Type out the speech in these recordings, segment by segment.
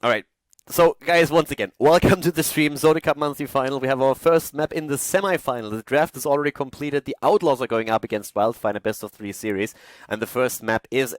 Alright, so guys, once again, welcome to the stream, ZOTAC Cup Monthly Final. We have our first map in the semi-final. The draft is already completed. The Outlaws are going up against Wildfire in a best-of-3 series, and the first map is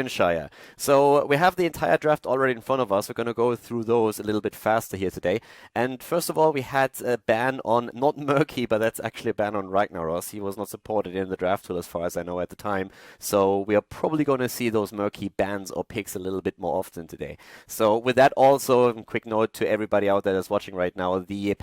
Shire. So we have the entire draft already in front of us. We're going to go through those a little bit faster here today. And first of all, we had a ban on, not Murky, but that's actually a ban on Ragnaros. He was not supported in the draft tool as far as I know at the time. So we are probably going to see those Murky bans or picks a little bit more often today. So with that also, a quick note to everybody out there that's watching right now, the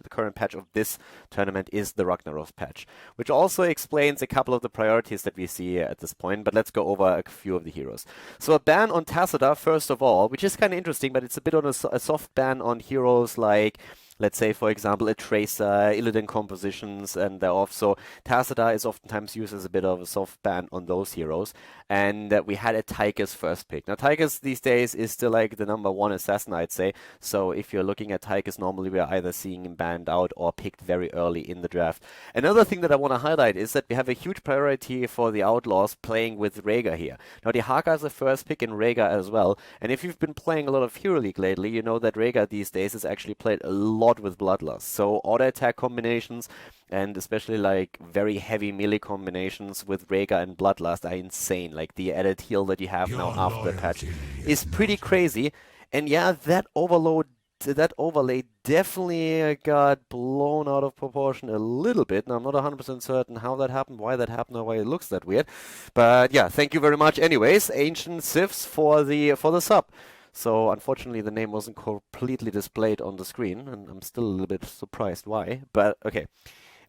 current patch of this tournament is the Ragnaros patch, which also explains a couple of the priorities that we see at this point, but let's go over a few of the heroes. So a ban on Tacita, first of all, which is kind of interesting, but it's a bit on a soft ban on heroes like, let's say, for example, a Tracer, Illidan compositions, and thereof. So Tacita is oftentimes used as a bit of a soft ban on those heroes. And we had a Tychus first pick. Now, Tychus these days is still like the #1 assassin, I'd say. So if you're looking at Tychus, normally we're either seeing him banned out or picked very early in the draft. Another thing that I want to highlight is that we have a huge priority for the Outlaws playing with Rhaegar here. Now, the Haka is the first pick in Rhaegar as well. And if you've been playing a lot of Hero League lately, you know that Rhaegar these days is actually played a lot with Bloodlust. So auto attack combinations and especially like very heavy melee combinations with Rhaegar and Bloodlust are insane. Like the added heal that you have now after the patch is pretty crazy. And yeah, that overlay definitely got blown out of proportion a little bit. Now, I'm not 100% certain how that happened, why that happened, or why it looks that weird. But yeah, thank you very much anyways, Ancient Sifs, for the sub. So unfortunately the name wasn't completely displayed on the screen, and I'm still a little bit surprised why, but okay.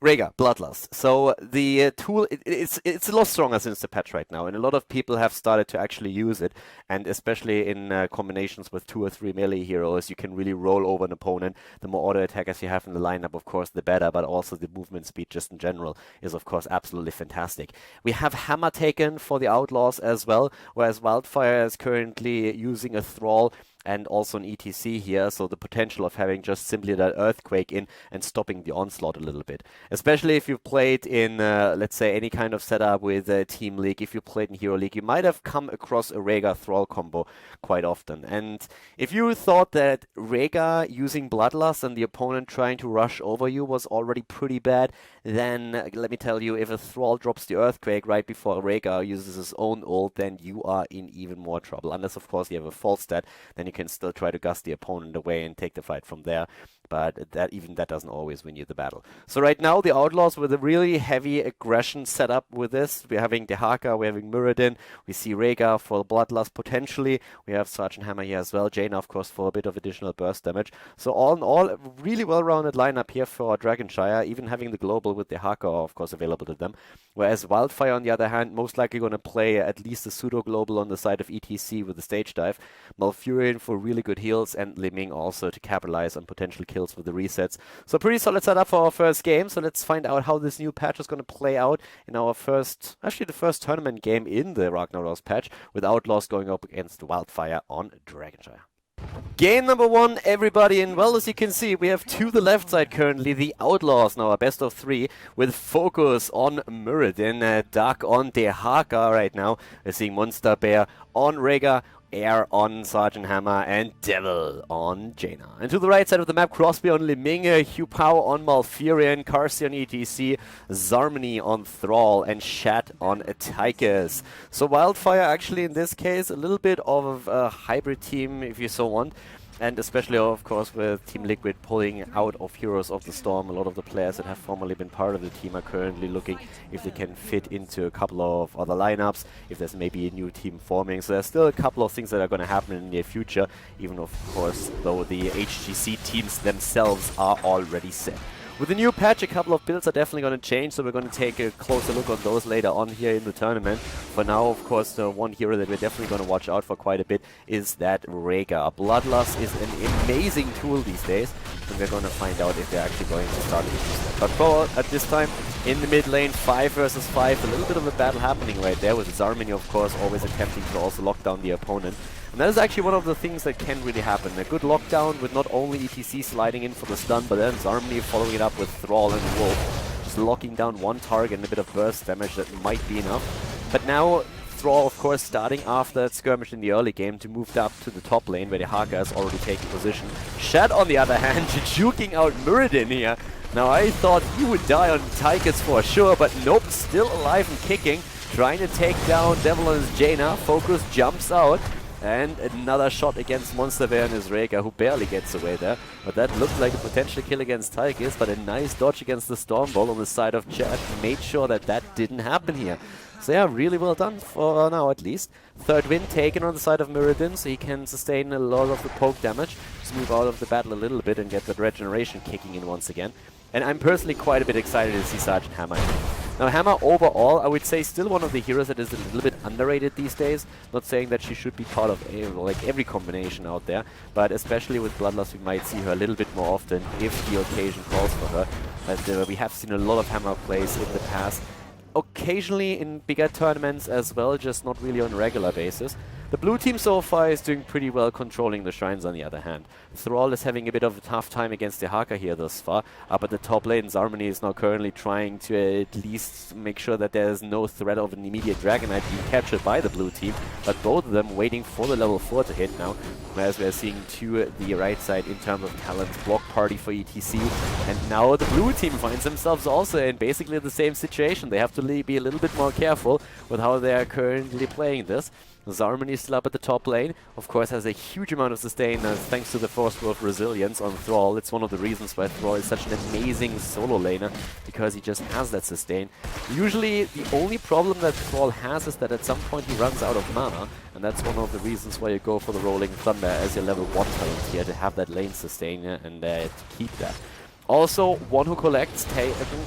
Rhaegar, Bloodlust. So the tool, it's a lot stronger since the patch right now, and a lot of people have started to actually use it, and especially in combinations with 2 or 3 melee heroes, you can really roll over an opponent. The more auto attackers you have in the lineup, of course, the better, but also the movement speed just in general is, of course, absolutely fantastic. We have Hammer taken for the Outlaws as well, whereas Wildfire is currently using a Thrall and also an ETC here, so the potential of having just simply that Earthquake in and stopping the onslaught a little bit. Especially if you've played in, let's say, any kind of setup with Team League, if you played in Hero League, you might have come across a Rhaegar Thrall combo quite often. And if you thought that Rhaegar using Bloodlust and the opponent trying to rush over you was already pretty bad, then let me tell you, if a Thrall drops the Earthquake right before Rhaegar uses his own ult, then you are in even more trouble. Unless, of course, you have a false stat, then you can still try to gust the opponent away and take the fight from there, but that doesn't always win you the battle. So right now the Outlaws with a really heavy aggression setup with this. We're having Dehaka, we're having Muradin, we see Rhaegar for Bloodlust potentially, we have ZOTAC here as well, Jaina of course for a bit of additional burst damage. So all in all, a really well-rounded lineup here for Shire, even having the global with Dehaka of course available to them. Whereas Wildfire on the other hand, most likely going to play at least a pseudo global on the side of ETC with the stage dive, Malfurion for really good heals, and Liming also to capitalize on potential kills with the resets. So pretty solid setup for our first game. So let's find out how this new patch is going to play out in our first, actually the first tournament game in the Ragnaros patch, with Outlaws going up against Wildfire on Shire. Game number 1, everybody, and well, as you can see, we have to the left side currently the Outlaws, now a best of 3, with focus on Muradin, Dark on Dehaka right now. We're seeing Monster Bear on Rhaegar, Air on ZOTAC, and Devil on Jaina. And to the right side of the map, Crosby on Liming, Hugh Pao on Malfurion, Karsi on ETC, Zarmony on Thrall, and Shat on Tychus. So Wildfire actually in this case a little bit of a hybrid team if you so want. And especially, of course, with Team Liquid pulling out of Heroes of the Storm, a lot of the players that have formerly been part of the team are currently looking if they can fit into a couple of other lineups, if there's maybe a new team forming. So there's still a couple of things that are going to happen in the near future, even of course, though the HGC teams themselves are already set. With the new patch, a couple of builds are definitely going to change, so we're going to take a closer look on those later on here in the tournament. For now, of course, the one hero that we're definitely going to watch out for quite a bit is that Rhaegar. Bloodlust is an amazing tool these days, and we're going to find out if they're actually going to start to use that. But for at this time, in the mid lane, 5 versus 5, a little bit of a battle happening right there, with Zarmony, of course, always attempting to also lock down the opponent. And that is actually one of the things that can really happen. A good lockdown with not only ETC sliding in for the stun, but then Zarmony following it up with Thrall and Wolf. Just locking down one target and a bit of burst damage that might be enough. But now Thrall, of course, starting after that skirmish in the early game to move up to the top lane where the Haka has already taken position. Shed, on the other hand, juking out Muradin here. Now, I thought he would die on Tychus for sure, but nope, still alive and kicking. Trying to take down Devil and his Jaina. Focus jumps out. And another shot against Monster Bear and his Rhaegar, who barely gets away there. But that looked like a potential kill against Tychus, but a nice dodge against the Stormbolt on the side of Chad made sure that that didn't happen here. So yeah, really well done for now at least. Third win taken on the side of Muradin, so he can sustain a lot of the poke damage. Just move out of the battle a little bit and get that regeneration kicking in once again. And I'm personally quite a bit excited to see ZgtHammer. Now, Hammer overall, I would say, still one of the heroes that is a little bit underrated these days. Not saying that she should be part of every combination out there, but especially with Bloodlust, we might see her a little bit more often if the occasion calls for her. But we have seen a lot of Hammer plays in the past. Occasionally in bigger tournaments as well, just not really on a regular basis. The blue team so far is doing pretty well controlling the shrines on the other hand. Thrall is having a bit of a tough time against the Haka here thus far. Up at the top lane, Zarmony is now currently trying to at least make sure that there's no threat of an immediate Dragonite being captured by the blue team. But both of them waiting for the level 4 to hit now. Whereas we're seeing to the right side in terms of talent, block party for ETC. And now the blue team finds themselves also in basically the same situation. They have to be a little bit more careful with how they are currently playing this. Zarmony is still up at the top lane. Of course, has a huge amount of sustain thanks to the Force Growth Resilience on Thrall. It's one of the reasons why Thrall is such an amazing solo laner, because he just has that sustain. Usually, the only problem that Thrall has is that at some point he runs out of mana, and that's one of the reasons why you go for the Rolling Thunder as your level 1 talent here, to have that lane sustain and to keep that. Also, one who collects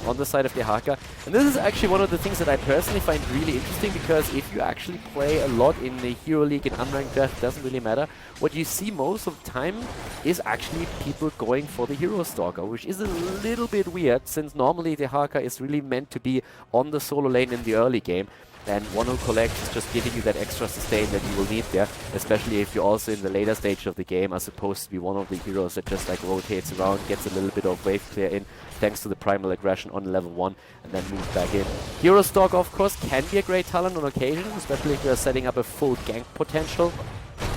on the side of the Haka. And this is actually one of the things that I personally find really interesting, because if you actually play a lot in the Hero League and Unranked Draft, it doesn't really matter. What you see most of the time is actually people going for the Hero Stalker, which is a little bit weird, since normally the Haka is really meant to be on the solo lane in the early game. And one who collects is just giving you that extra sustain that you will need there, especially if you're also in the later stage of the game are supposed to be one of the heroes that just like rotates around, gets a little bit of wave clear in, thanks to the primal aggression on level 1, and then moves back in. Hero Stalker, of course, can be a great talent on occasion, especially if you're setting up a full gank potential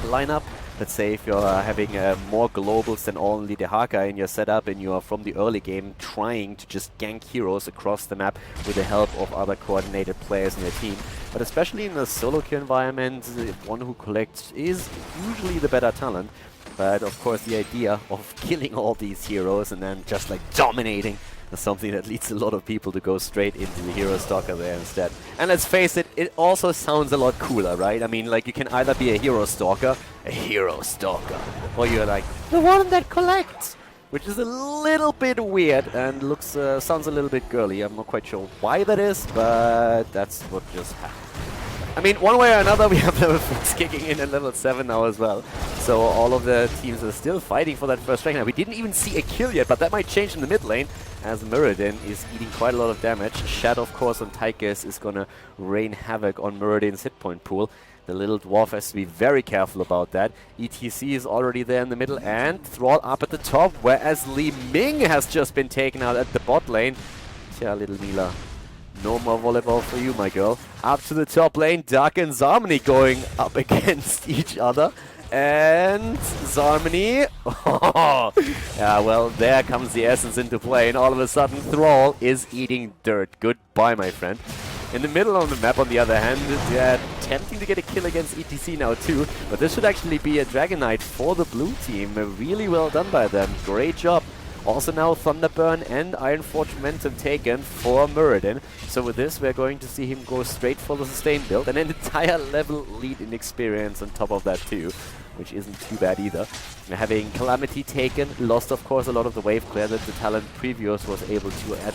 lineup. Let's say if you're having more globals than only the Haka in your setup, and you're from the early game trying to just gank heroes across the map with the help of other coordinated players in your team. But especially in a solo queue environment, one who collects is usually the better talent. But of course the idea of killing all these heroes and then just like dominating is something that leads a lot of people to go straight into the Hero Stalker there instead. And let's face it, it also sounds a lot cooler, right? I mean, like, you can either be a Hero Stalker, or you're like, the one that collects, which is a little bit weird and looks, sounds a little bit girly. I'm not quite sure why that is, but that's what just happened. I mean, one way or another, we have level 6 kicking in at level 7 now as well. So all of the teams are still fighting for that first strike. Now, we didn't even see a kill yet, but that might change in the mid lane, as Muradin is eating quite a lot of damage. Shadow, of course, on Tychus is going to rain havoc on Muradin's hit point pool. The little dwarf has to be very careful about that. ETC is already there in the middle, and Thrall up at the top, whereas Li Ming has just been taken out at the bot lane. Tja, little Mila. No more volleyball for you, my girl. Up to the top lane, Dark and Zarmony going up against each other. And Zarmony, yeah, well, there comes the essence into play, and all of a sudden Thrall is eating dirt. Goodbye, my friend. In the middle of the map, on the other hand, they're attempting to get a kill against ETC now too, but this should actually be a Dragonite for the blue team. Really well done by them. Great job. Also now Thunderburn and Ironforge Momentum taken for Muradin. So with this, we're going to see him go straight for the sustain build, and an entire level lead in experience on top of that too, which isn't too bad either. We're having Calamity taken, lost of course a lot of the wave clear that the talent previous was able to add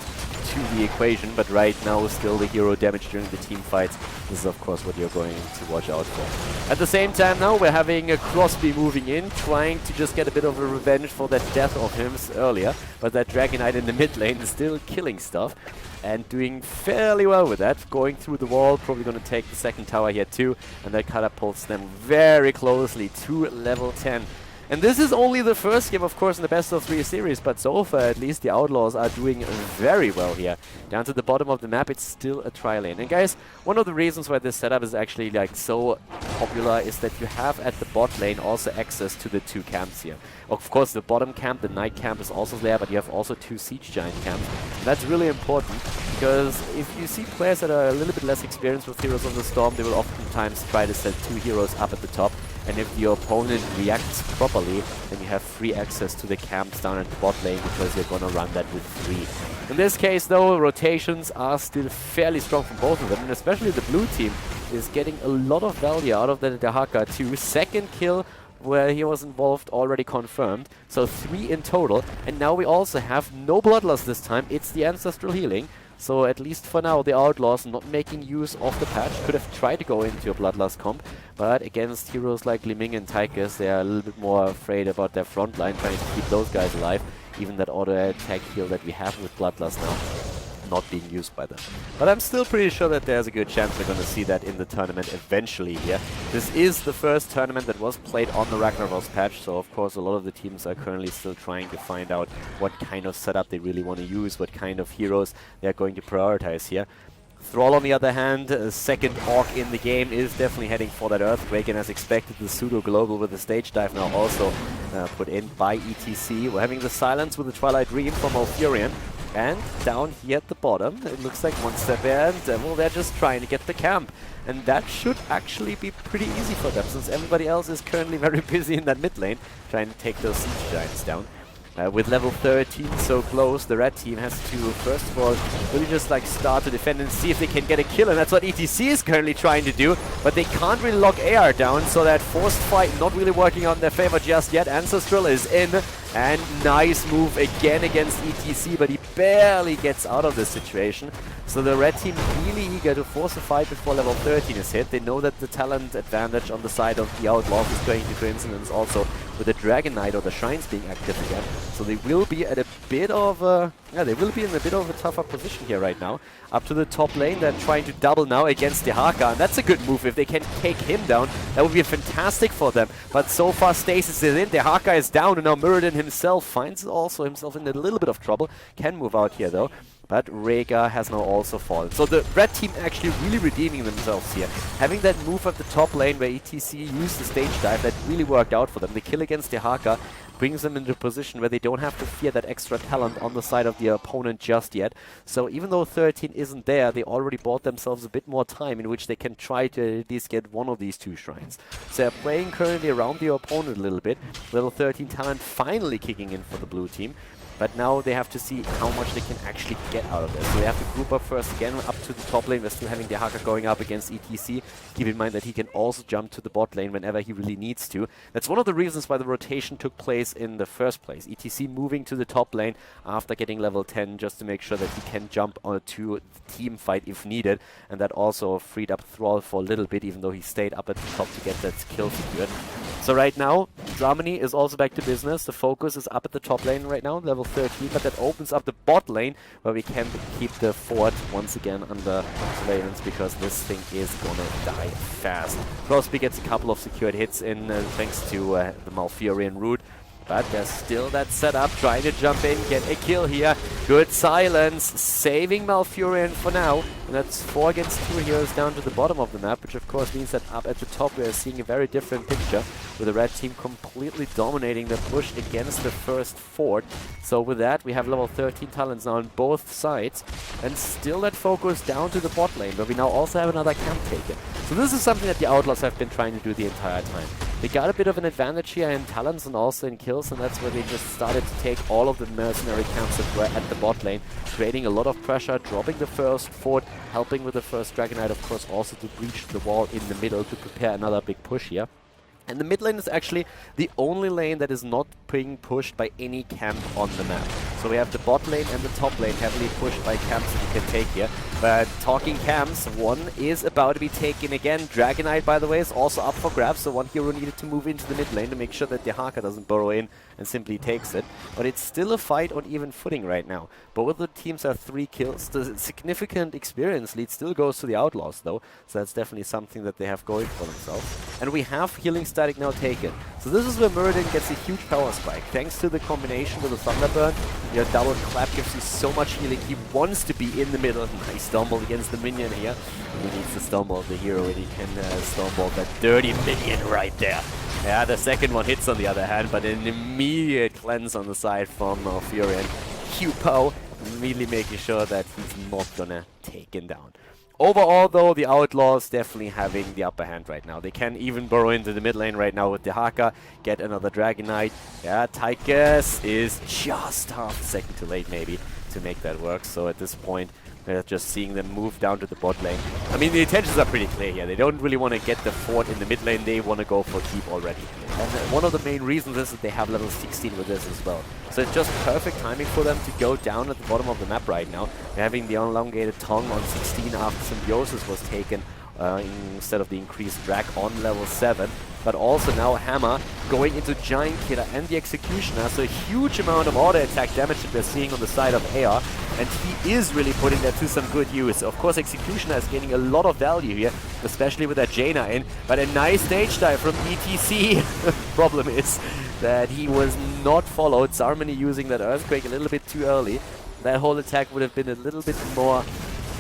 to the equation, but right now still the hero damage during the team fights. This is of course what you're going to watch out for. At the same time now, we're having a Crosby moving in, trying to just get a bit of a revenge for that death of him earlier, but that Dragonite in the mid lane is still killing stuff. And doing fairly well with that, going through the wall, probably going to take the second tower here too, and that catapults them very closely to level 10. And this is only the first game, of course, in the best-of-3 series, but so far, at least, the Outlaws are doing very well here. Down to the bottom of the map, it's still a tri-lane. And guys, one of the reasons why this setup is actually like so popular is that you have at the bot lane also access to the 2 camps here. Of course, the bottom camp, the night camp is also there, but you have also 2 siege giant camps. And that's really important, because if you see players that are a little bit less experienced with Heroes of the Storm, they will oftentimes try to set 2 heroes up at the top. And if your opponent reacts properly, then you have free access to the camps down at the bot lane, because you're gonna run that with 3. In this case, though, rotations are still fairly strong from both of them, and especially the blue team is getting a lot of value out of the Dehaka too. Second kill where he was involved already confirmed, so 3 in total. And now we also have no Bloodlust this time, it's the Ancestral Healing. So at least for now, the Outlaws not making use of the patch. Could have tried to go into a Bloodlust comp, but against heroes like Li Ming and Tychus, they are a little bit more afraid about their front line, trying to keep those guys alive. Even that auto-attack heal that we have with Bloodlust now, not being used by them. But I'm still pretty sure that there's a good chance we're going to see that in the tournament eventually here. This is the first tournament that was played on the Ragnaros patch, so of course a lot of the teams are currently still trying to find out what kind of setup they really want to use, what kind of heroes they're going to prioritize here. Thrall, on the other hand, second Orc in the game, is definitely heading for that Earthquake, and as expected, the pseudo-global with the stage dive now also put in by ETC. We're having the silence with the Twilight Dream from Malfurion. And down here at the bottom, it looks like one step and well, they're just trying to get the camp. And that should actually be pretty easy for them, since everybody else is currently very busy in that mid lane, trying to take those siege giants down. With level 13 so close, the red team has to, first of all, really just like start to defend and see if they can get a kill, and that's what ETC is currently trying to do, but they can't really lock AR down, so that forced fight not really working out in their favor just yet. Ancestral is in, and nice move again against ETC, but he barely gets out of this situation. So the red team really eager to force a fight before level 13 is hit. They know that the talent advantage on the side of the Outlaws is going to coincidence also with the Dragon Knight or the Shrines being active again. So they will be at a bit of a... yeah, they will be in a bit of a tougher position here right now. Up to the top lane, they're trying to double now against Dehaka, and that's a good move. If they can take him down, that would be fantastic for them. But so far, Stasis is in, Dehaka is down, and now Muradin himself finds also himself in a little bit of trouble. Can move out here though. But Rhaegar has now also fallen. So the red team actually really redeeming themselves here. Having that move at the top lane where ETC used the stage dive, that really worked out for them. The kill against Dehaka brings them into a position where they don't have to fear that extra talent on the side of the opponent just yet. So even though 13 isn't there, they already bought themselves a bit more time in which they can try to at least get one of these 2 shrines. So they're playing currently around the opponent a little bit. Level 13 talent finally kicking in for the blue team. But now they have to see how much they can actually get out of this. So they have to group up first again up to the top lane. We're still having Dehaka going up against ETC. Keep in mind that he can also jump to the bot lane whenever he really needs to. That's one of the reasons why the rotation took place in the first place. ETC moving to the top lane after getting level 10 just to make sure that he can jump onto the team fight if needed. And that also freed up Thrall for a little bit, even though he stayed up at the top to get that kill secured. So right now, Germany is also back to business. The focus is up at the top lane right now, level 13, but that opens up the bot lane where we can keep the fort once again under surveillance, because this thing is gonna die fast. Crosby gets a couple of secured hits in thanks to the Malfurion root. But there's still that setup, trying to jump in, get a kill here. Good silence, saving Malfurion for now. And that's 4 against 2 heroes down to the bottom of the map, which of course means that up at the top we're seeing a very different picture, with the red team completely dominating the push against the first fort. So with that, we have level 13 talents now on both sides, and still that focus down to the bot lane, where we now also have another camp taken. So this is something that the Outlaws have been trying to do the entire time. They got a bit of an advantage here in talents and also in kills, and that's where they just started to take all of the mercenary camps that were at the bot lane, creating a lot of pressure, dropping the first fort, helping with the first Dragon Knight, of course, also to breach the wall in the middle to prepare another big push here. And the mid lane is actually the only lane that is not being pushed by any camp on the map. So we have the bot lane and the top lane heavily pushed by camps that you can take here. But talking camps, one is about to be taken again. Dragonite, by the way, is also up for grabs, so one hero needed to move into the mid lane to make sure that the Haka doesn't burrow in and simply takes it. But it's still a fight on even footing right now. Both the teams have 3 kills. The significant experience lead still goes to the Outlaws, though, so that's definitely something that they have going for themselves. And we have healing static now taken. So this is where Muradin gets a huge power spike. Thanks to the combination with the Thunderburn, your double clap gives you so much healing. He wants to be in the middle. Nice stumble against the minion here. He needs to stumble the hero and he can stumble that dirty minion right there. Yeah, the second one hits on the other hand, but an immediate cleanse on the side from Furion. Q-Pow, immediately making sure that he's not gonna take him down. Overall, though, the Outlaws definitely having the upper hand right now. They can even burrow into the mid lane right now with the Haka, get another Dragonite. Yeah, Tychus is just half a second too late, maybe, to make that work. So at this point, we're just seeing them move down to the bot lane. I mean, the intentions are pretty clear here. They don't really want to get the fort in the mid lane. They want to go for keep already. And one of the main reasons is that they have level 16 with this as well. So it's just perfect timing for them to go down at the bottom of the map right now. They're having the elongated tongue on 16 after Symbiosis was taken instead of the increased drag on level 7. But also now Hammer going into Giant Killer and the Executioner, so a huge amount of auto attack damage that we're seeing on the side of AR, and he is really putting that to some good use. Of course, Executioner is gaining a lot of value here, especially with that Jaina in, but a nice stage dive from ETC. Problem is that he was not followed. Zarmany using that Earthquake a little bit too early. That whole attack would have been a little bit more...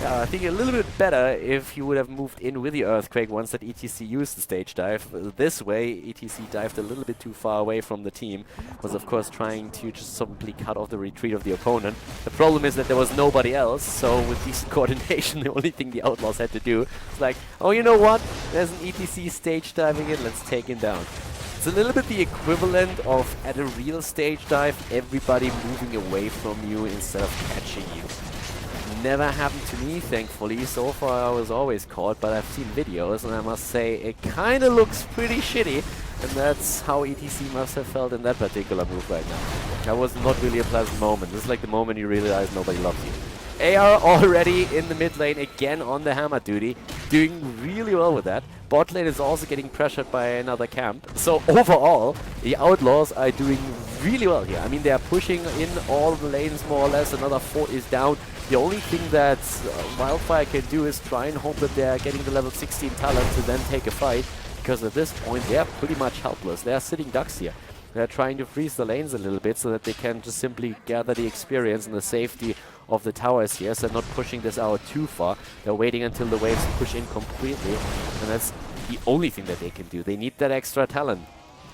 I think a little bit better if he would have moved in with the Earthquake once that ETC used the stage dive. This way, ETC dived a little bit too far away from the team. Was of course trying to just simply cut off the retreat of the opponent. The problem is that there was nobody else, so with decent coordination, the only thing the Outlaws had to do is like, oh, you know what? There's an ETC stage diving in, let's take him down. It's a little bit the equivalent of, at a real stage dive, everybody moving away from you instead of catching you. Never happened to me, thankfully. So far I was always caught, but I've seen videos and I must say it kind of looks pretty shitty, and that's how ETC must have felt in that particular move right now. That was not really a pleasant moment. This is like the moment you realize nobody loves you. AR already in the mid lane, again on the hammer duty, doing really well with that. Bot lane is also getting pressured by another camp. So overall, the Outlaws are doing really well here. I mean, they are pushing in all the lanes more or less. Another fort is down. The only thing that Wildfire can do is try and hope that they're getting the level 16 talent to then take a fight, because at this point they're pretty much helpless. They're sitting ducks here. They're trying to freeze the lanes a little bit so that they can just simply gather the experience and the safety of the towers here, so they're not pushing this out too far. They're waiting until the waves push in completely, and that's the only thing that they can do. They need that extra talent.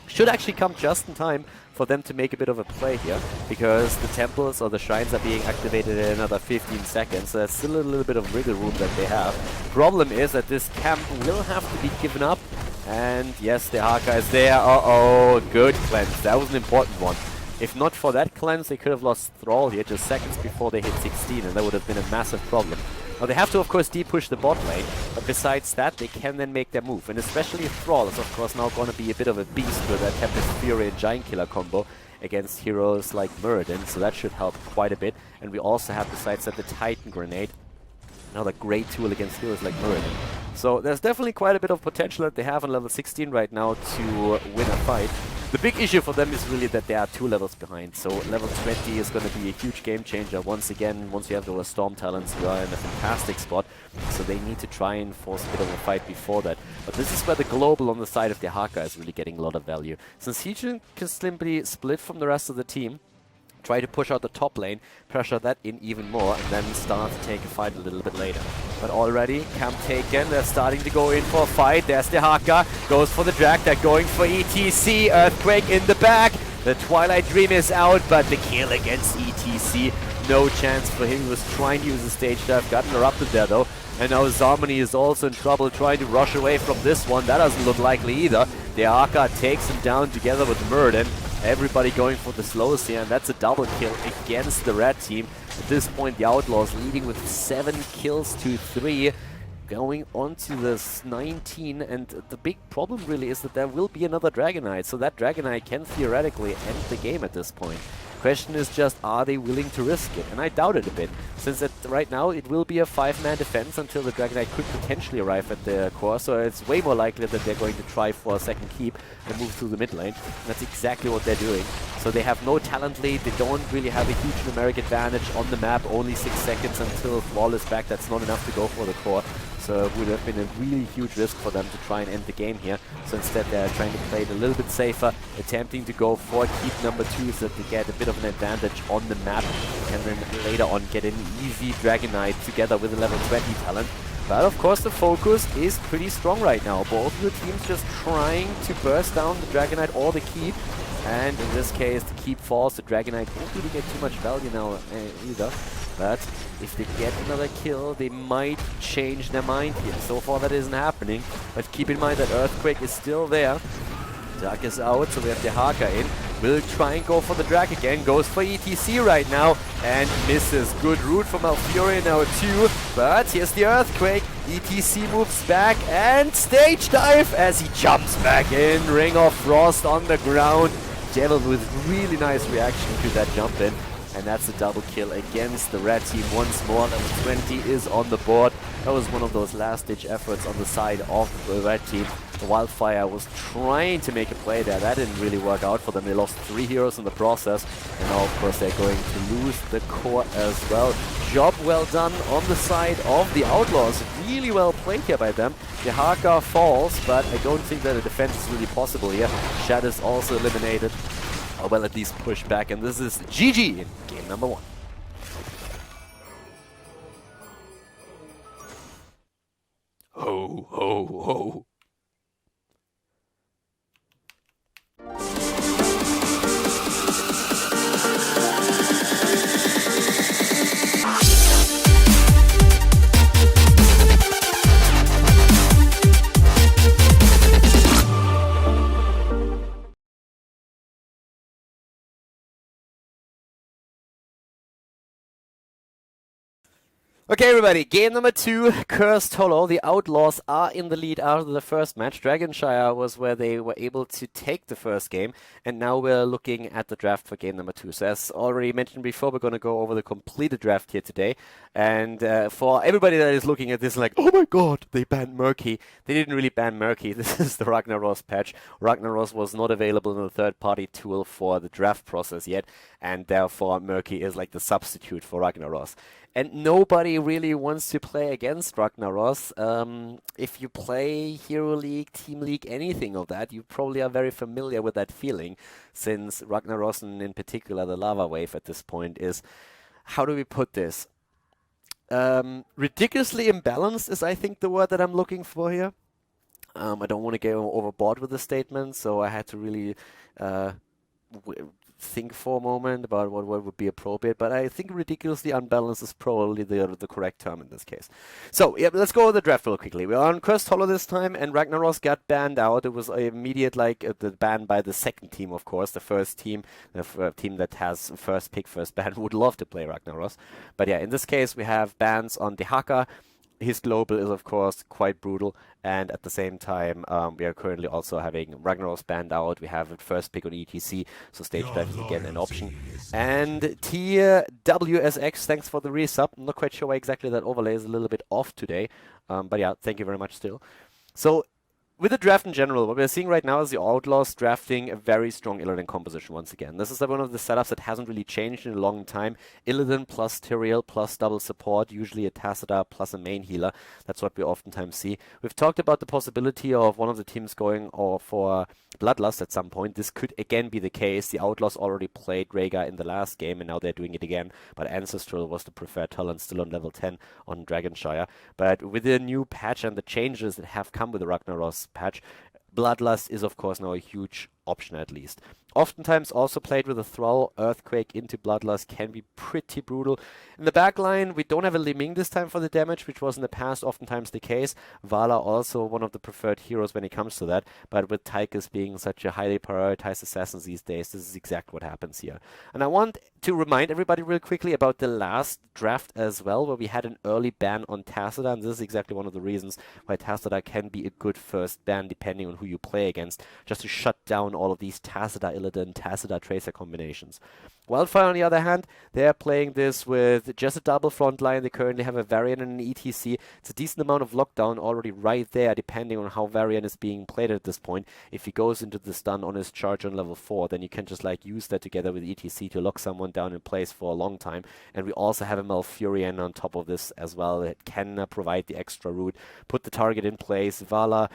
Should actually come just in time for them to make a bit of a play here, because the temples or the shrines are being activated in another 15 seconds, so there's still a little bit of wiggle room that they have. Problem is that this camp will have to be given up, and yes, the Haka is there. Uh-oh, good cleanse. That was an important one. If not for that cleanse, they could have lost Thrall here just seconds before they hit 16, and that would have been a massive problem. Now, they have to, of course, deep-push the bot lane, but besides that, they can then make their move. And especially Thrall is, of course, now going to be a bit of a beast with that Tempest Fury and Giant Killer combo against heroes like Muradin, so that should help quite a bit. And we also have, besides that, the Titan Grenade, another great tool against heroes like Muradin. So there's definitely quite a bit of potential that they have on level 16 right now to win a fight. The big issue for them is really that they are 2 levels behind, so level 20 is going to be a huge game changer. Once again, once you have those Storm Talents, you are in a fantastic spot, so they need to try and force a bit of a fight before that. But this is where the Global on the side of the Haka is really getting a lot of value. Since he can simply split from the rest of the team, try to push out the top lane, pressure that in even more, and then start to take a fight a little bit later. But already, camp taken, they're starting to go in for a fight. There's the Haka, goes for the drag, they're going for ETC, Earthquake in the back. The Twilight Dream is out, but the kill against ETC, no chance for him. He was trying to use a stage dive, got interrupted there though. And now Zarmany is also in trouble trying to rush away from this one. That doesn't look likely either. The Haka takes him down together with Muradin. Everybody going for the slows here, and that's a double kill against the red team. At this point, the Outlaws leading with 7 kills to 3, going on to this 19, and the big problem really is that there will be another Dragonite, so that Dragonite can theoretically end the game at this point. question is just, are they willing to risk it? And I doubt it a bit, since right now it will be a 5-man defense until the Dragon Knight could potentially arrive at the core, so it's way more likely that they're going to try for a second keep and move through the mid lane. And that's exactly what they're doing. So they have no talent lead, they don't really have a huge numeric advantage on the map, only 6 seconds until Thrall is back. That's not enough to go for the core. So it would have been a really huge risk for them to try and end the game here. So instead they're trying to play it a little bit safer, attempting to go for keep number 2 so that they get a bit of an advantage on the map, and then later on get an easy Dragon Knight together with a level 20 talent. But of course the focus is pretty strong right now. Both of the teams just trying to burst down the Dragon Knight or the keep. And in this case, the keep falls. The Dragon Knight won't really get too much value now either. But if they get another kill, they might change their mind here. So far that isn't happening. But keep in mind that Earthquake is still there. Dark is out, so we have the Haka in. Will try and go for the drag again. Goes for ETC right now and misses. Good route from Alfuria now too. But here's the Earthquake. ETC moves back and stage dive as he jumps back in. Ring of Frost on the ground. Devil with really nice reaction to that jump in. And that's a double kill against the red team once more. Level 20 is on the board. That was one of those last-ditch efforts on the side of the red team. The Wildfire was trying to make a play there. That didn't really work out for them. They lost 3 heroes in the process. And now, of course, they're going to lose the core as well. Job well done on the side of the Outlaws. Really well played here by them. The Haka falls, but I don't think that a defense is really possible here. Shad is also eliminated. Or well, at least push back, and this is GG in game number 1. Ho, ho, ho. Okay, everybody, game number 2, Cursed Hollow. The Outlaws are in the lead after the first match. Shire was where they were able to take the first game, and now we're looking at the draft for game number 2. So as already mentioned before, we're going to go over the completed draft here today. And for everybody that is looking at this like, oh my god, they banned Murky. They didn't really ban Murky. This is the Ragnaros patch. Ragnaros was not available in the third-party tool for the draft process yet, and therefore Murky is like the substitute for Ragnaros. And nobody really wants to play against Ragnaros. If you play Hero League, Team League, anything of that, you probably are very familiar with that feeling, since Ragnaros, and in particular the Lava Wave at this point, is, how do we put this? Ridiculously imbalanced is, I think, the word that I'm looking for here. I don't want to get overboard with the statement, so I had to really think for a moment about what would be appropriate, but I think ridiculously unbalanced is probably the correct term in this case. So, yeah, let's go over the draft real quickly. We're on Cursed Hollow this time, and Ragnaros got banned out. It was immediate, the ban by the second team, of course. The first team, the team that has first pick, first ban, would love to play Ragnaros. But yeah, in this case, we have bans on the Haka. His global is, of course, quite brutal, and at the same time, we are currently also having Ragnaros banned out. We have a first pick on ETC, so stage dive is again an option. And TWSX, thanks for the resub. I'm not quite sure why exactly that overlay is a little bit off today, but yeah, thank you very much still. So, with the draft in general, what we're seeing right now is the Outlaws drafting a very strong Illidan composition once again. This is one of the setups that hasn't really changed in a long time. Illidan plus Tyrael plus double support, usually a Tacita plus a main healer. That's what we oftentimes see. We've talked about the possibility of one of the teams going for Bloodlust at some point. This could again be the case. The Outlaws already played Rhaegar in the last game, and now they're doing it again. But Ancestral was the preferred talent, still on level 10 on Shire. But with the new patch and the changes that have come with the Ragnaros patch, Bloodlust is of course now a huge option at least. Oftentimes also played with a Thrall. Earthquake into Bloodlust can be pretty brutal. In the backline, we don't have a Li Ming this time for the damage, which was in the past oftentimes the case. Vala also one of the preferred heroes when it comes to that, but with Tychus being such a highly prioritized assassin these days, this is exactly what happens here. And I want to remind everybody real quickly about the last draft as well, where we had an early ban on Tacita, and this is exactly one of the reasons why Tacita can be a good first ban depending on who you play against, just to shut down all of these Tacita Illidan, Tacita Tracer combinations. Wildfire, on the other hand, they're playing this with just a double front line. They currently have a Varian and an ETC. It's a decent amount of lockdown already right there, depending on how Varian is being played at this point. If he goes into the stun on his charge on level 4, then you can just like use that together with ETC to lock someone down in place for a long time. And we also have a Malfurion on top of this as well that can provide the extra route, put the target in place. Vala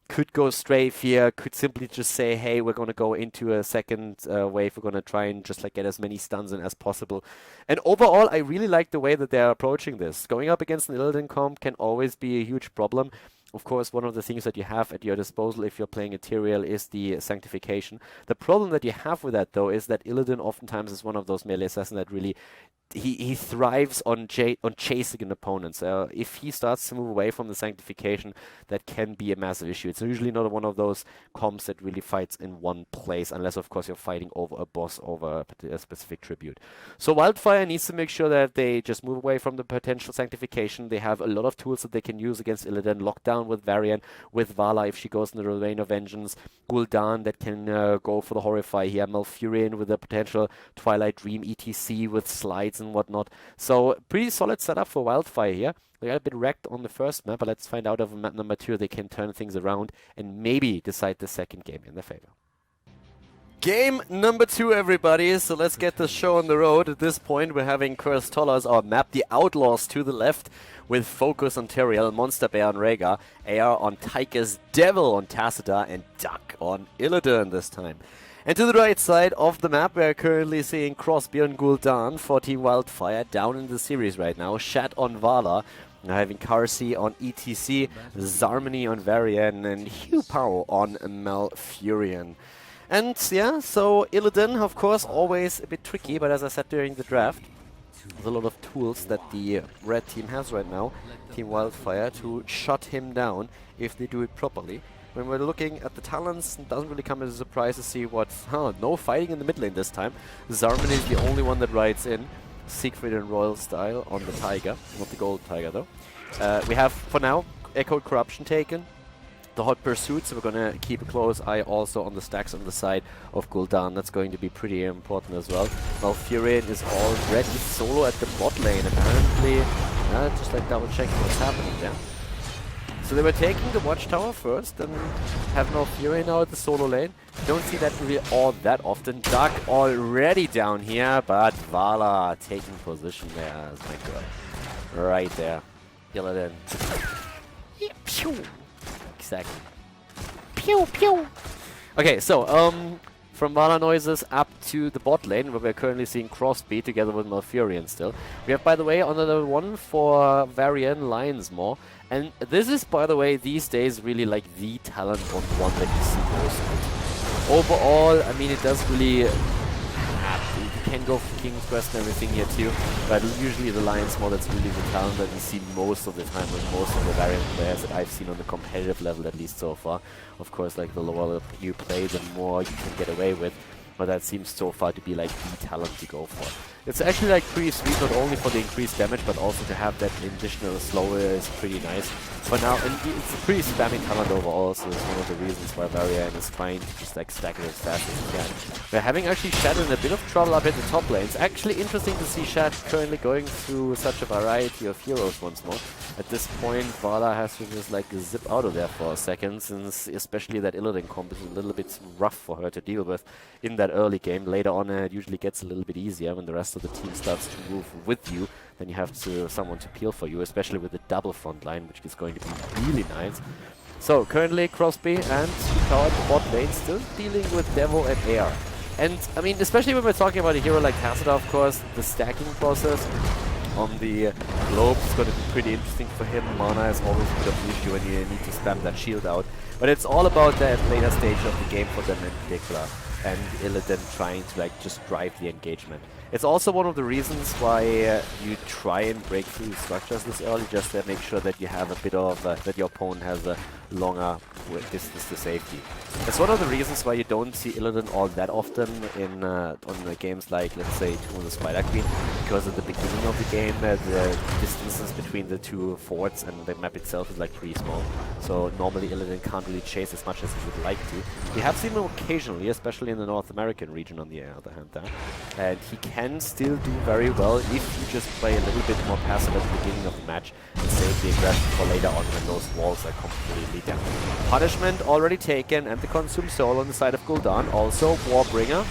could go strafe here, could simply just say, hey, we're going to go into a second wave. We're going to try and just like get as many stuns in as possible. And overall, I really like the way that they're approaching this. Going up against an Illidan comp can always be a huge problem. Of course, one of the things that you have at your disposal if you're playing Ethereal is the Sanctification. The problem that you have with that, though, is that Illidan oftentimes is one of those melee assassins that really he thrives on chasing an opponent. So if he starts to move away from the Sanctification, that can be a massive issue. It's usually not one of those comps that really fights in one place, unless, of course, you're fighting over a boss, over a specific tribute. So Wildfire needs to make sure that they just move away from the potential Sanctification. They have a lot of tools that they can use against Illidan. Lockdown with Varian, with Vala if she goes in the Rain of Vengeance. Gul'dan that can go for the Horrify here. Malfurion with a potential Twilight Dream, ETC with slides and whatnot. So pretty solid setup for Wildfire here. They got a bit wrecked on the first map, but let's find out if map number 2 they can turn things around and maybe decide the second game in their favor. Game number 2, everybody. So let's get the show on the road. At this point, we're having Cursed Toll as our map. The Outlaws to the left with Focus on Teriel, Monster Bear on Rhaegar, AR on Tychus, Devil on Tacita, and Duck on Illidan this time. And to the right side of the map, we're currently seeing Crosby on Gul'dan for Team Wildfire down in the series right now. Shat on Vala. Now having Karsi on ETC, Zarmony on Varian, and Hugh Pao on Malfurion. And yeah, so Illidan, of course, always a bit tricky, but as I said during the draft, there's a lot of tools that the red team has right now, Team Wildfire, to shut him down if they do it properly. When we're looking at the talents, it doesn't really come as a surprise to see what... no fighting in the mid lane this time. Zarmony is the only one that rides in, Siegfried and Royal style on the Tiger, not the Gold Tiger though. We have, for now, Echoed Corruption taken, the Hot Pursuit, so we're going to keep a close eye also on the stacks on the side of Gul'dan. That's going to be pretty important as well. Malfurion is already solo at the bot lane, apparently. Just like double checking what's happening there. So they were taking the Watchtower first and have Malfurion now at the solo lane. Don't see that really all that often. Duck already down here, but Vala taking position there as my girl. Right there. Illidan. Exactly. Pew pew. Okay, so from Vala noises up to the bot lane, where we're currently seeing Crosby together with Malfurion still. We have, by the way, on the level 1 for Varian Lionsmaw. And this is, by the way, these days really like the talent on one that you see most. Overall, I mean, it does really... You can go for King's Quest and everything here too, but usually the Lionsmaw, that's really the talent that you see most of the time with most of the Variant players that I've seen on the competitive level, at least so far. Of course, like the lower you play, the more you can get away with, but that seems so far to be like the talent to go for. It's actually like pretty sweet, not only for the increased damage, but also to have that additional slower is pretty nice. For now, and it's a pretty spammy talent overall, so it's one of the reasons why Varian is trying to just like stack it as fast as he can. We're having actually Shadow in a bit of trouble up at the top lane. It's actually interesting to see Shad currently going through such a variety of heroes once more. At this point, Vala has to just like zip out of there for a second, since especially that Illidan comp is a little bit rough for her to deal with in that early game. Later on, it usually gets a little bit easier when the rest of the team starts to move with you. Then you have someone to peel for you, especially with the double front line, which is going to be really nice. So currently Crosby and Power at the bot lane still dealing with Devil and AR. And I mean, especially when we're talking about a hero like Tacita, of course, the stacking process on the globe is going to be pretty interesting for him. Mana is always a bit of an issue when you need to spam that shield out. But it's all about that later stage of the game for them in particular, and Illidan trying to like just drive the engagement. It's also one of the reasons why you try and break through structures this early, just to make sure that you have a bit of that your opponent has a longer distance to safety. That's one of the reasons why you don't see Illidan all that often in on the games like, let's say, Tomb of the Spider Queen, because at the beginning of the game the distances between the two forts and the map itself is like pretty small. So normally Illidan can't really chase as much as he would like to. We have seen him occasionally, especially in the North American region on the other hand there. And he can still do very well if you just play a little bit more passive at the beginning of the match and save the aggression for later on when those walls are completely down. Punishment already taken, and the Consume Soul on the side of Gul'dan. Also, Warbringer.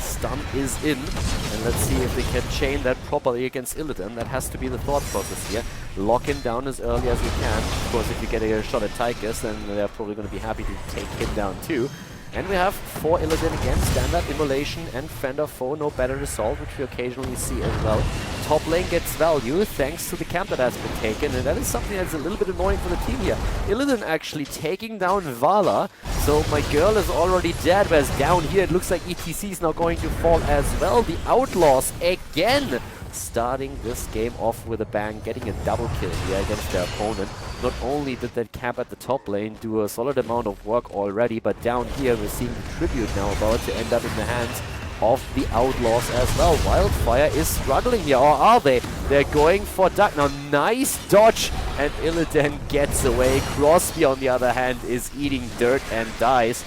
Stun is in, and let's see if they can chain that properly against Illidan. That has to be the thought process here. Lock him down as early as we can. Of course, if you get a shot at Tychus, then they're probably going to be happy to take him down too. And we have 4 Illidan again, Standard, Immolation, and Fender Foe, no better result, which we occasionally see as well. Top lane gets value thanks to the camp that has been taken, and that is something that's a little bit annoying for the team here. Illidan actually taking down Vala, so my girl is already dead, whereas down here it looks like ETC is now going to fall as well. The Outlaws again starting this game off with a bang, getting a double kill here against their opponent. Not only did that camp at the top lane do a solid amount of work already, but down here we're seeing the tribute now about to end up in the hands of the Outlaws as well. Wildfire is struggling here, or are they? They're going for Duck. Now, nice dodge, and Illidan gets away. Crosby, on the other hand, is eating dirt and dies.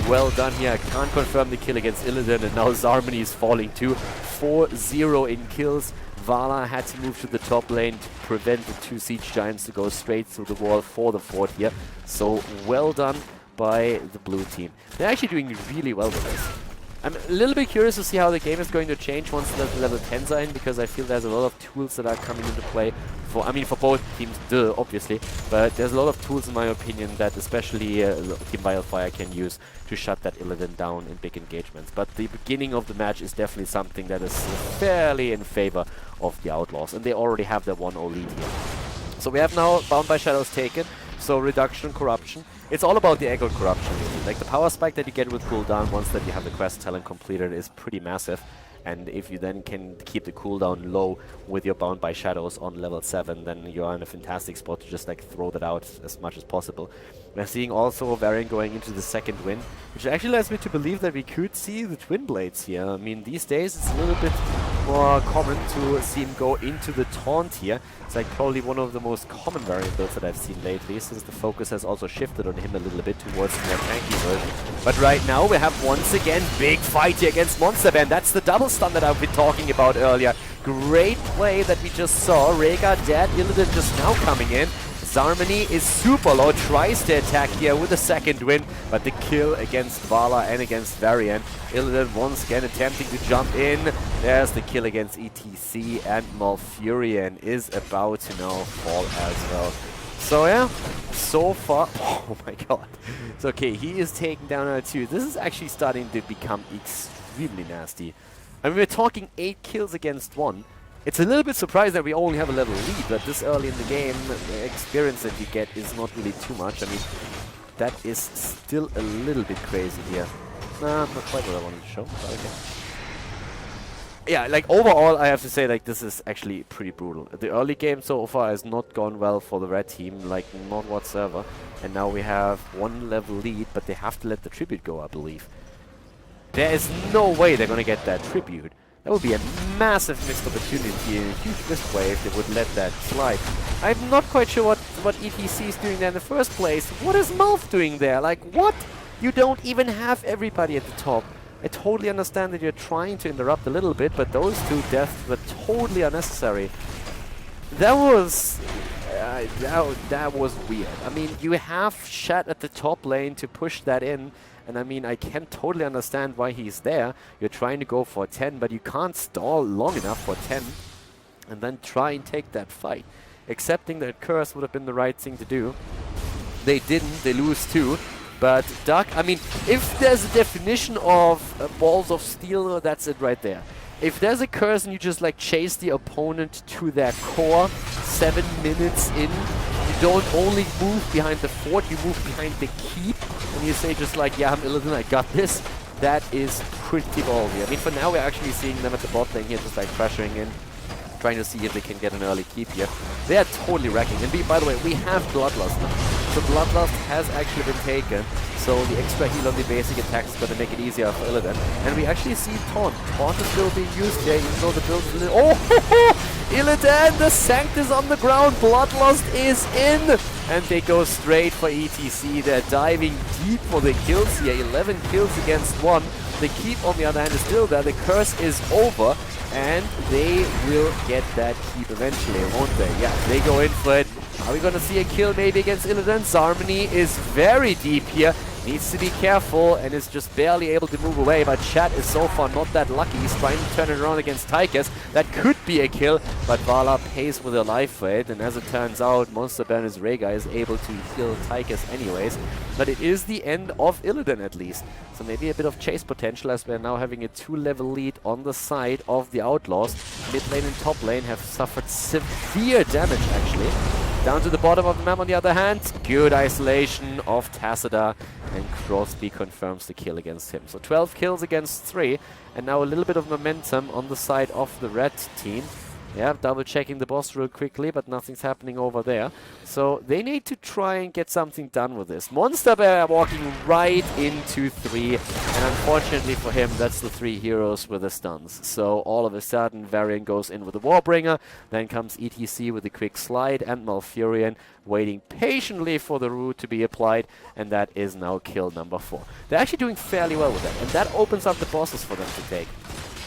Well done here. Can't confirm the kill against Illidan, and now Zarmani is falling too. 4-0 in kills. Vala had to move to the top lane to prevent the 2 Siege Giants to go straight through the wall for the fort here. So, well done by the blue team. They're actually doing really well with this. I'm a little bit curious to see how the game is going to change once the level 10s are in, because I feel there's a lot of tools that are coming into play for, I mean, for both teams, obviously, but there's a lot of tools, in my opinion, that especially Team Wildfire can use to shut that Illidan down in big engagements. But the beginning of the match is definitely something that is fairly in favor of the Outlaws, and they already have their 1-0 lead here. So we have now Bound by Shadows taken, so reduction, corruption. It's all about the aggro corruption, really. Like the power spike that you get with cooldown once that you have the quest talent completed is pretty massive. And if you then can keep the cooldown low with your Bound by Shadows on level 7, then you're in a fantastic spot to just like throw that out as much as possible. We're seeing also Varian going into the second win, which actually leads me to believe that we could see the Twin Blades here. I mean, these days it's a little bit more common to see him go into the Taunt here. It's like probably one of the most common Varian builds that I've seen lately, since the focus has also shifted on him a little bit towards the more tanky version. But right now we have once again big fight here against Monster Band. That's the double stun that I've been talking about earlier. Great play that we just saw. Rhaegar dead, Illidan just now coming in. Zarmani is super low, tries to attack here with a second win, but the kill against Vala and against Varian. Illidan once again attempting to jump in. There's the kill against ETC, and Malfurion is about to now fall as well. So yeah, so far, oh my god. So okay, he is taken down at 2. This is actually starting to become extremely nasty. I mean, we're talking 8 kills against 1. It's a little bit surprising that we only have a level lead, but this early in the game, the experience that you get is not really too much. I mean, that is still a little bit crazy here. Nah, not quite what I wanted to show, but okay. Yeah, like overall, I have to say, like, this is actually pretty brutal. The early game so far has not gone well for the red team, like, not whatsoever. And now we have 1 level lead, but they have to let the tribute go, I believe. There is no way they're gonna get that tribute. That would be a massive missed opportunity and a huge missed way if they would let that slide. I'm not quite sure what ETC is doing there in the first place. What is Malf doing there? Like, what? You don't even have everybody at the top. I totally understand that you're trying to interrupt a little bit, but those 2 deaths were totally unnecessary. That was... that was weird. I mean, you have Shat at the top lane to push that in. And I mean, I can totally understand why he's there. You're trying to go for 10, but you can't stall long enough for 10 and then try and take that fight. Accepting that curse would have been the right thing to do. They didn't, they lose 2. But Duck, I mean, if there's a definition of balls of steel, that's it right there. If there's a curse and you just like chase the opponent to their core 7 minutes in, you don't only move behind the fort, you move behind the keep, and you say just like, yeah, I'm Illidan, I got this. That is pretty ballsy. I mean, for now we're actually seeing them at the bot lane here just like pressuring in, trying to see if they can get an early keep here. They are totally wrecking. And by the way, we have Bloodlust now. So Bloodlust has actually been taken. So the extra heal on the basic attacks is going to make it easier for Illidan. And we actually see Taunt. Taunt is still being used there, even though the build is a little... Oh! Illidan, the Sanctus on the ground. Bloodlust is in. And they go straight for ETC. They're diving deep for the kills here. 11 kills against 1. The keep, on the other hand, is still there. The curse is over. And they will get that keep eventually, won't they? Yeah, they go in for it. Are we going to see a kill maybe against Illidan? Zarmony is very deep here. Needs to be careful and is just barely able to move away, but Chat is so far not that lucky. He's trying to turn it around against Tychus. That could be a kill, but Vala pays with a life rate, and as it turns out, Monster Baroness Rhaegar is able to heal Tychus anyways. But it is the end of Illidan at least. So maybe a bit of chase potential as we're now having a 2-level lead on the side of the Outlaws. Mid lane and top lane have suffered severe damage actually. Down to the bottom of the map on the other hand, good isolation of Tacita, and Crosby confirms the kill against him. So 12 kills against 3, and now a little bit of momentum on the side of the red team. Yeah, double checking the boss real quickly, but nothing's happening over there. So they need to try and get something done with this. Monster Bear walking right into 3, and unfortunately for him, that's the 3 heroes with the stuns. So all of a sudden, Varian goes in with the Warbringer, then comes ETC with a quick slide, and Malfurion waiting patiently for the root to be applied, and that is now kill number 4. They're actually doing fairly well with that, and that opens up the bosses for them to take.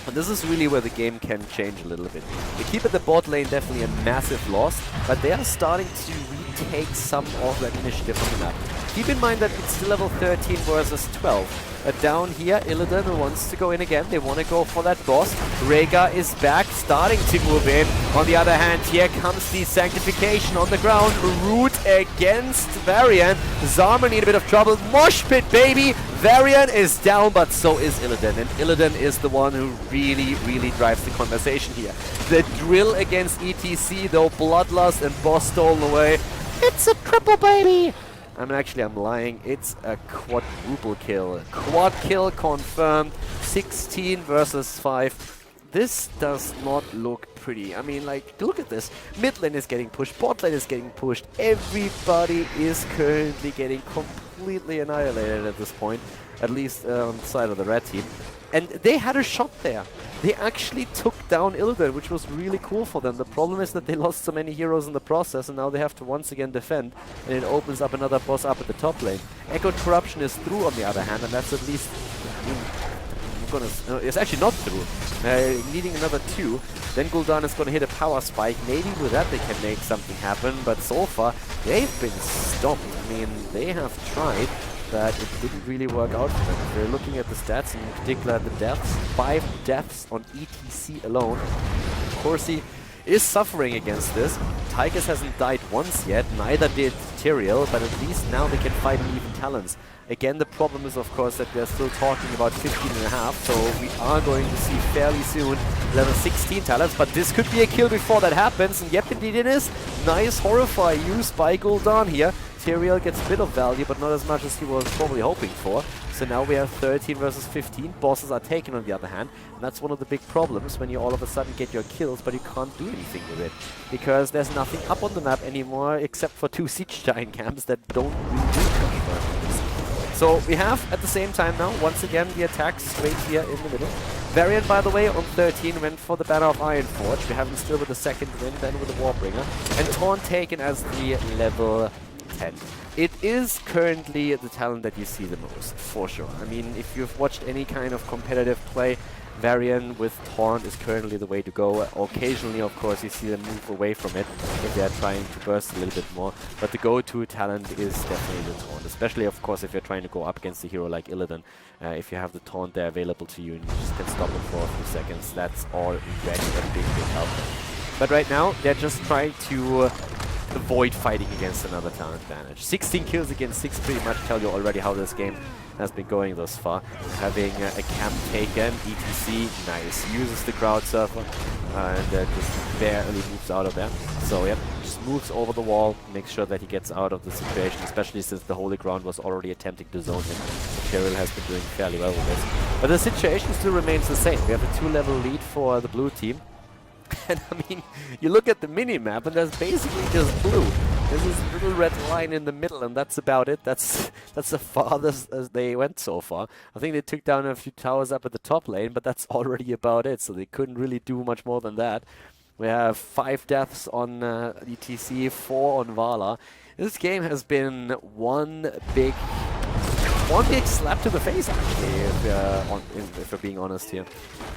And this is really where the game can change a little bit. The keep at the bot lane definitely a massive loss, but they are starting to retake some of that initiative on the map. Keep in mind that it's still level 13 versus 12. Down here, Illidan wants to go in again. They want to go for that boss. Rhaegar is back, starting to move in. On the other hand, here comes the Sanctification on the ground. Root against Varian. Zarmony in a bit of trouble. Mosh pit, baby! Varian is down, but so is Illidan. And Illidan is the one who really drives the conversation here. The drill against ETC, though, Bloodlust and boss stolen away. It's a triple, baby! I'm lying. It's a quadruple kill. Quad kill confirmed. 16 versus 5. This does not look pretty. I mean, like, look at this. Mid lane is getting pushed. Bot lane is getting pushed. Everybody is currently getting completely annihilated at this point. At least on the side of the red team. And they had a shot there. They actually took down Illidan, which was really cool for them. The problem is that they lost so many heroes in the process, and now they have to once again defend, and it opens up another boss up at the top lane. Echoed Corruption is through on the other hand, and that's at least... it's actually not through. Needing another 2. Then Gul'dan is going to hit a power spike. Maybe with that they can make something happen, but so far they've been stopped. I mean, they have tried, but it didn't really work out for them. If we're looking at the stats, in particular the deaths, 5 deaths on ETC alone. Corsi is suffering against this. Tychus hasn't died once yet, neither did Tyrael, but at least now they can fight in even talents. Again, the problem is, of course, that we're still talking about 15.5, so we are going to see fairly soon level 16 talents, but this could be a kill before that happens, and yep, indeed it is. Nice Horrify used by Gul'dan here. Tyrael gets a bit of value, but not as much as he was probably hoping for. So now we have 13 versus 15. Bosses are taken on the other hand, and that's one of the big problems when you all of a sudden get your kills, but you can't do anything with it. Because there's nothing up on the map anymore, except for 2 Siege Giant camps that don't really do much. So we have, at the same time now, once again, the attacks straight here in the middle. Varian, by the way, on 13 went for the Banner of Ironforge. We have him still with the second win, then with the Warbringer. And Taunt taken as the level 10. It is currently the talent that you see the most, for sure. I mean, if you've watched any kind of competitive play, Varian with Taunt is currently the way to go. Occasionally, of course, you see them move away from it if they're trying to burst a little bit more. But the go-to talent is definitely the Taunt, especially, of course, if you're trying to go up against a hero like Illidan. If you have the Taunt there available to you and you just can stop it for a few seconds, that's already a big help. But right now, they're just trying to avoid fighting against another talent advantage. 16 kills against 6 pretty much tell you already how this game has been going thus far. Having a camp taken, ETC, nice, uses the crowd surfer and just barely moves out of there. So yep, just moves over the wall, makes sure that he gets out of the situation, especially since the Holy Ground was already attempting to zone him. Tyrael has been doing fairly well with this. But the situation still remains the same. We have a 2-level lead for the blue team. And I mean, you look at the mini-map and there's basically just blue. There's this little red line in the middle and that's about it. That's the farthest as they went so far. I think they took down a few towers up at the top lane, but that's already about it. So they couldn't really do much more than that. We have 5 deaths on ETC, 4 on Vala. This game has been one big slap to the face, actually, if we're being honest here.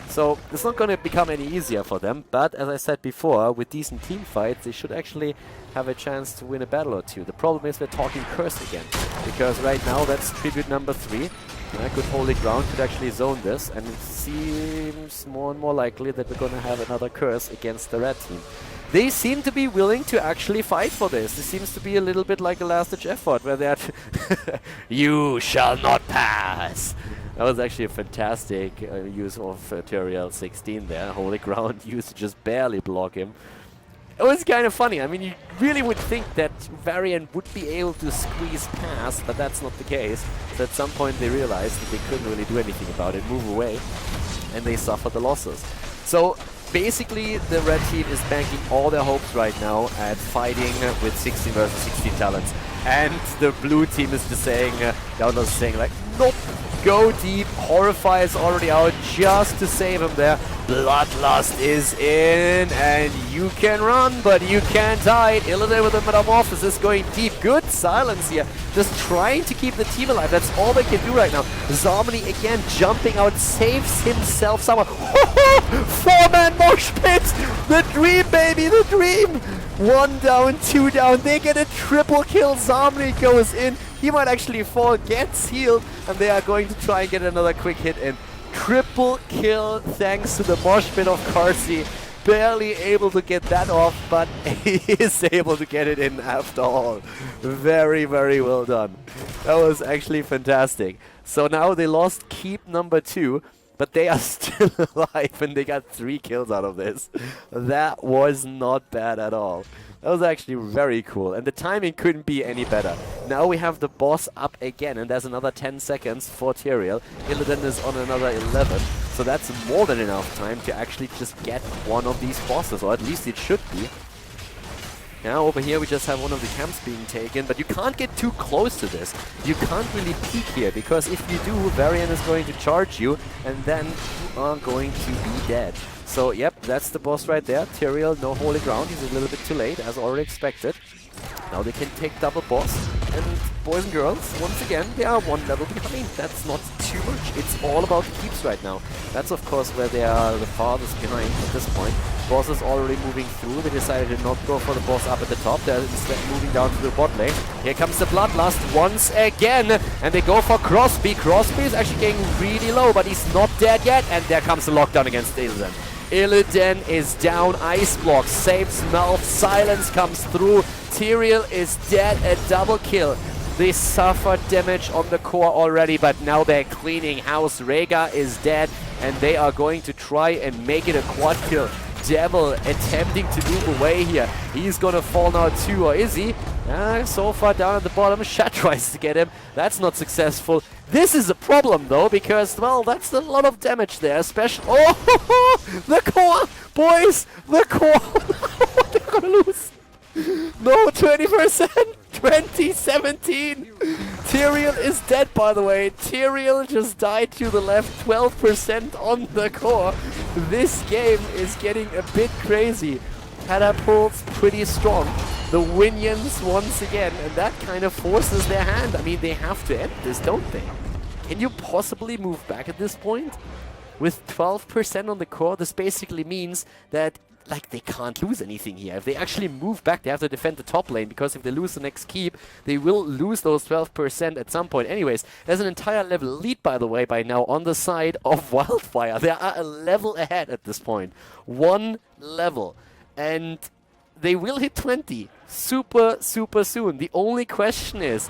So it's not going to become any easier for them, but as I said before, with decent team fights, they should actually have a chance to win a battle or two. The problem is we're talking curse again, because right now that's tribute number 3. Good holy ground could actually zone this, and it seems more and more likely that we're going to have another curse against the red team. They seem to be willing to actually fight for this. This seems to be a little bit like a last-ditch effort, where they're you shall not pass! That was actually a fantastic use of Tyrael 16 there. Holy ground used to just barely block him. It was kind of funny. I mean, you really would think that Varian would be able to squeeze past, but that's not the case. So at some point they realized that they couldn't really do anything about it, move away, and they suffered the losses. So basically the red team is banking all their hopes right now at fighting with 16 versus 16 talents. And the blue team is just saying, the Outlaws is saying like, nope, go deep. Horrify is already out just to save him there. Bloodlust is in, and you can run, but you can't hide. Illidan with the Metamorphosis going deep. Good silence here. Just trying to keep the team alive. That's all they can do right now. Zomni again jumping out, saves himself somewhere. 4-man mosh pit! The dream, baby, the dream! 1 down, 2 down. They get a triple kill. Zomni goes in. He might actually fall, gets healed, and they are going to try and get another quick hit in. Triple kill thanks to the mosh pit of Carsey. Barely able to get that off, but he is able to get it in after all. Very, very well done. That was actually fantastic. So now they lost keep number 2, but they are still alive and they got 3 kills out of this. That was not bad at all. That was actually very cool, and the timing couldn't be any better. Now we have the boss up again, and there's another 10 seconds for Tyrael. Illidan is on another 11, so that's more than enough time to actually just get one of these bosses, or at least it should be. Now over here we just have one of the camps being taken, but you can't get too close to this. You can't really peek here, because if you do, Varian is going to charge you, and then you are going to be dead. So, yep, that's the boss right there. Tyrael, no holy ground. He's a little bit too late, as already expected. Now they can take double boss. And boys and girls, once again, they are 1 level behind. That's not too much. It's all about the keeps right now. That's, of course, where they are the farthest behind at this point. Boss is already moving through. They decided to not go for the boss up at the top. They're instead moving down to the bot lane. Here comes the Bloodlust once again. And they go for Crosby. Crosby is actually getting really low, but he's not dead yet. And there comes the lockdown against Illidan. Illidan is down, ice block, saves Melf, silence comes through, Tyrael is dead, a double kill. They suffered damage on the core already, but now they're cleaning house. Rhaegar is dead, and they are going to try and make it a quad kill. Devil attempting to move away here. He's gonna fall now too, or is he? So far down at the bottom, Shat tries to get him. That's not successful. This is a problem though, because, well, that's a lot of damage there, especially... Oh, the core! Boys, the core! They're gonna lose! No, 20%! 2017! Tyrael is dead, by the way. Tyrael just died to the left, 12% on the core. This game is getting a bit crazy. Catapult's pretty strong. The Winions once again, and that kind of forces their hand. I mean, they have to end this, don't they? Can you possibly move back at this point? With 12% on the core, this basically means that, like, they can't lose anything here. If they actually move back, they have to defend the top lane, because if they lose the next keep, they will lose those 12% at some point. Anyways, there's an entire level lead, by the way, by now on the side of Wildfire. They are a level ahead at this point. 1 level. And they will hit 20 super, super soon. The only question is,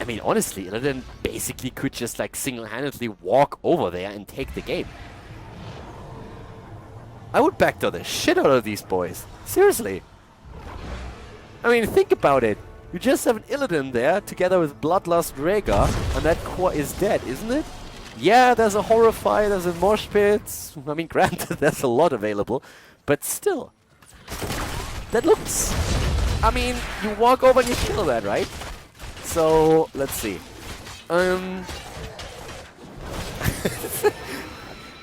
I mean, honestly, Illidan basically could just, like, single-handedly walk over there and take the game. I would backdoor the shit out of these boys. Seriously. I mean, think about it. You just have an Illidan there, together with Bloodlust Rhaegar, and that core is dead, isn't it? Yeah, there's a Horrify, there's a Mosh Pit. I mean, granted, there's a lot available. But still, that looks... I mean, you walk over and you kill that, right? So, let's see. I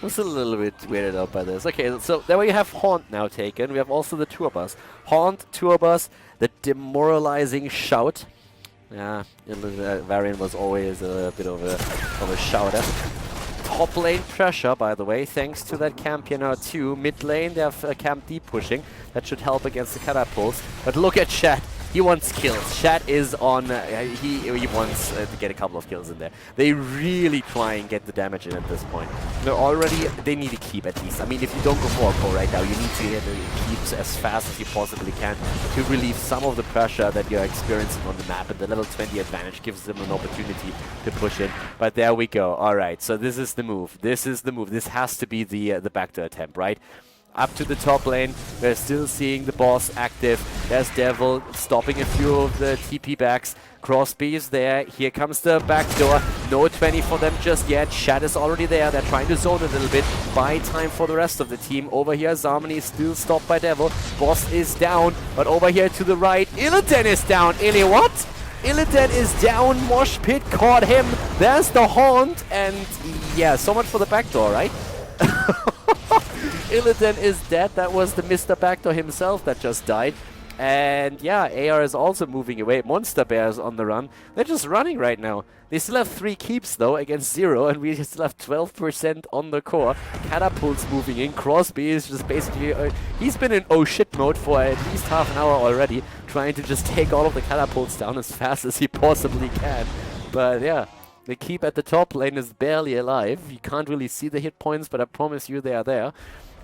was a little bit weirded out by this. Okay, so there we have Haunt now taken. We have also the Tour Bus. Haunt, Tour Bus, the demoralizing shout. Yeah, Varian was always a bit of a shouter. Top lane pressure, by the way, thanks to that camp here now too. Mid lane, they have camp deep pushing. That should help against the catapults. But look at Chat. He wants kills. Chat is on... he wants to get a couple of kills in there. They really try and get the damage in at this point. They need a keep at least. I mean, if you don't go for a core right now, you need to get the keeps as fast as you possibly can to relieve some of the pressure that you're experiencing on the map. And the level 20 advantage gives them an opportunity to push in. But there we go. Alright, so this is the move. This is the move. This has to be the backdoor attempt, right? Up to the top lane, we're still seeing the boss active. There's Devil stopping a few of the TP backs. Crosby is there. Here comes the backdoor. No 20 for them just yet. Shat is already there. They're trying to zone a little bit. Buy time for the rest of the team. Over here, Zarmani is still stopped by Devil. Boss is down, but over here to the right, Illidan is down. Illy, what? Illidan is down. Mosh Pit caught him. There's the Haunt. And yeah, so much for the backdoor, right? Illidan is dead. That was the Mr. Backdoor himself that just died. And yeah, AR is also moving away. Monster Bear is on the run. They're just running right now. They still have 3 keeps though against 0, and we still have 12% on the core. Catapults moving in. Crosby is just basically... he's been in oh shit mode for at least half an hour already, trying to just take all of the catapults down as fast as he possibly can. But yeah, the keep at the top lane is barely alive. You can't really see the hit points, but I promise you they are there.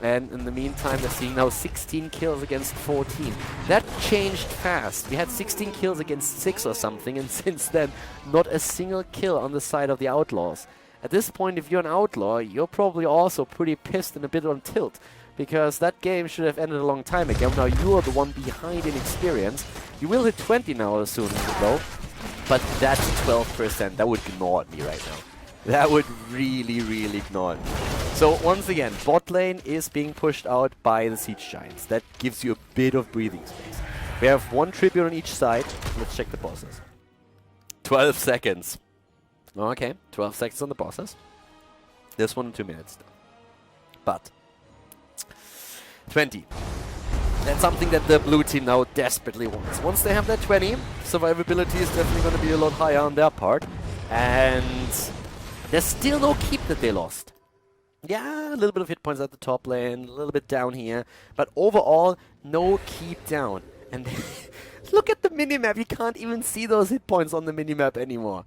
And in the meantime, they're seeing now 16 kills against 14. That changed fast. We had 16 kills against 6 or something, and since then, not a single kill on the side of the Outlaws. At this point, if you're an Outlaw, you're probably also pretty pissed and a bit on tilt, because that game should have ended a long time ago. Now you're the one behind in experience. You will hit 20 now soon, though, but that's 12%. That would ignore me right now. That would really, really ignore me. So once again, bot lane is being pushed out by the Siege Giants. That gives you a bit of breathing space. We have 1 tribute on each side. Let's check the bosses. 12 seconds. Okay, 12 seconds on the bosses. This one in 2 minutes. But 20. That's something that the blue team now desperately wants. Once they have that 20, survivability is definitely going to be a lot higher on their part. And there's still no keep that they lost. Yeah, a little bit of hit points at the top lane, a little bit down here, but overall, no keep down. And look at the minimap, you can't even see those hit points on the minimap anymore.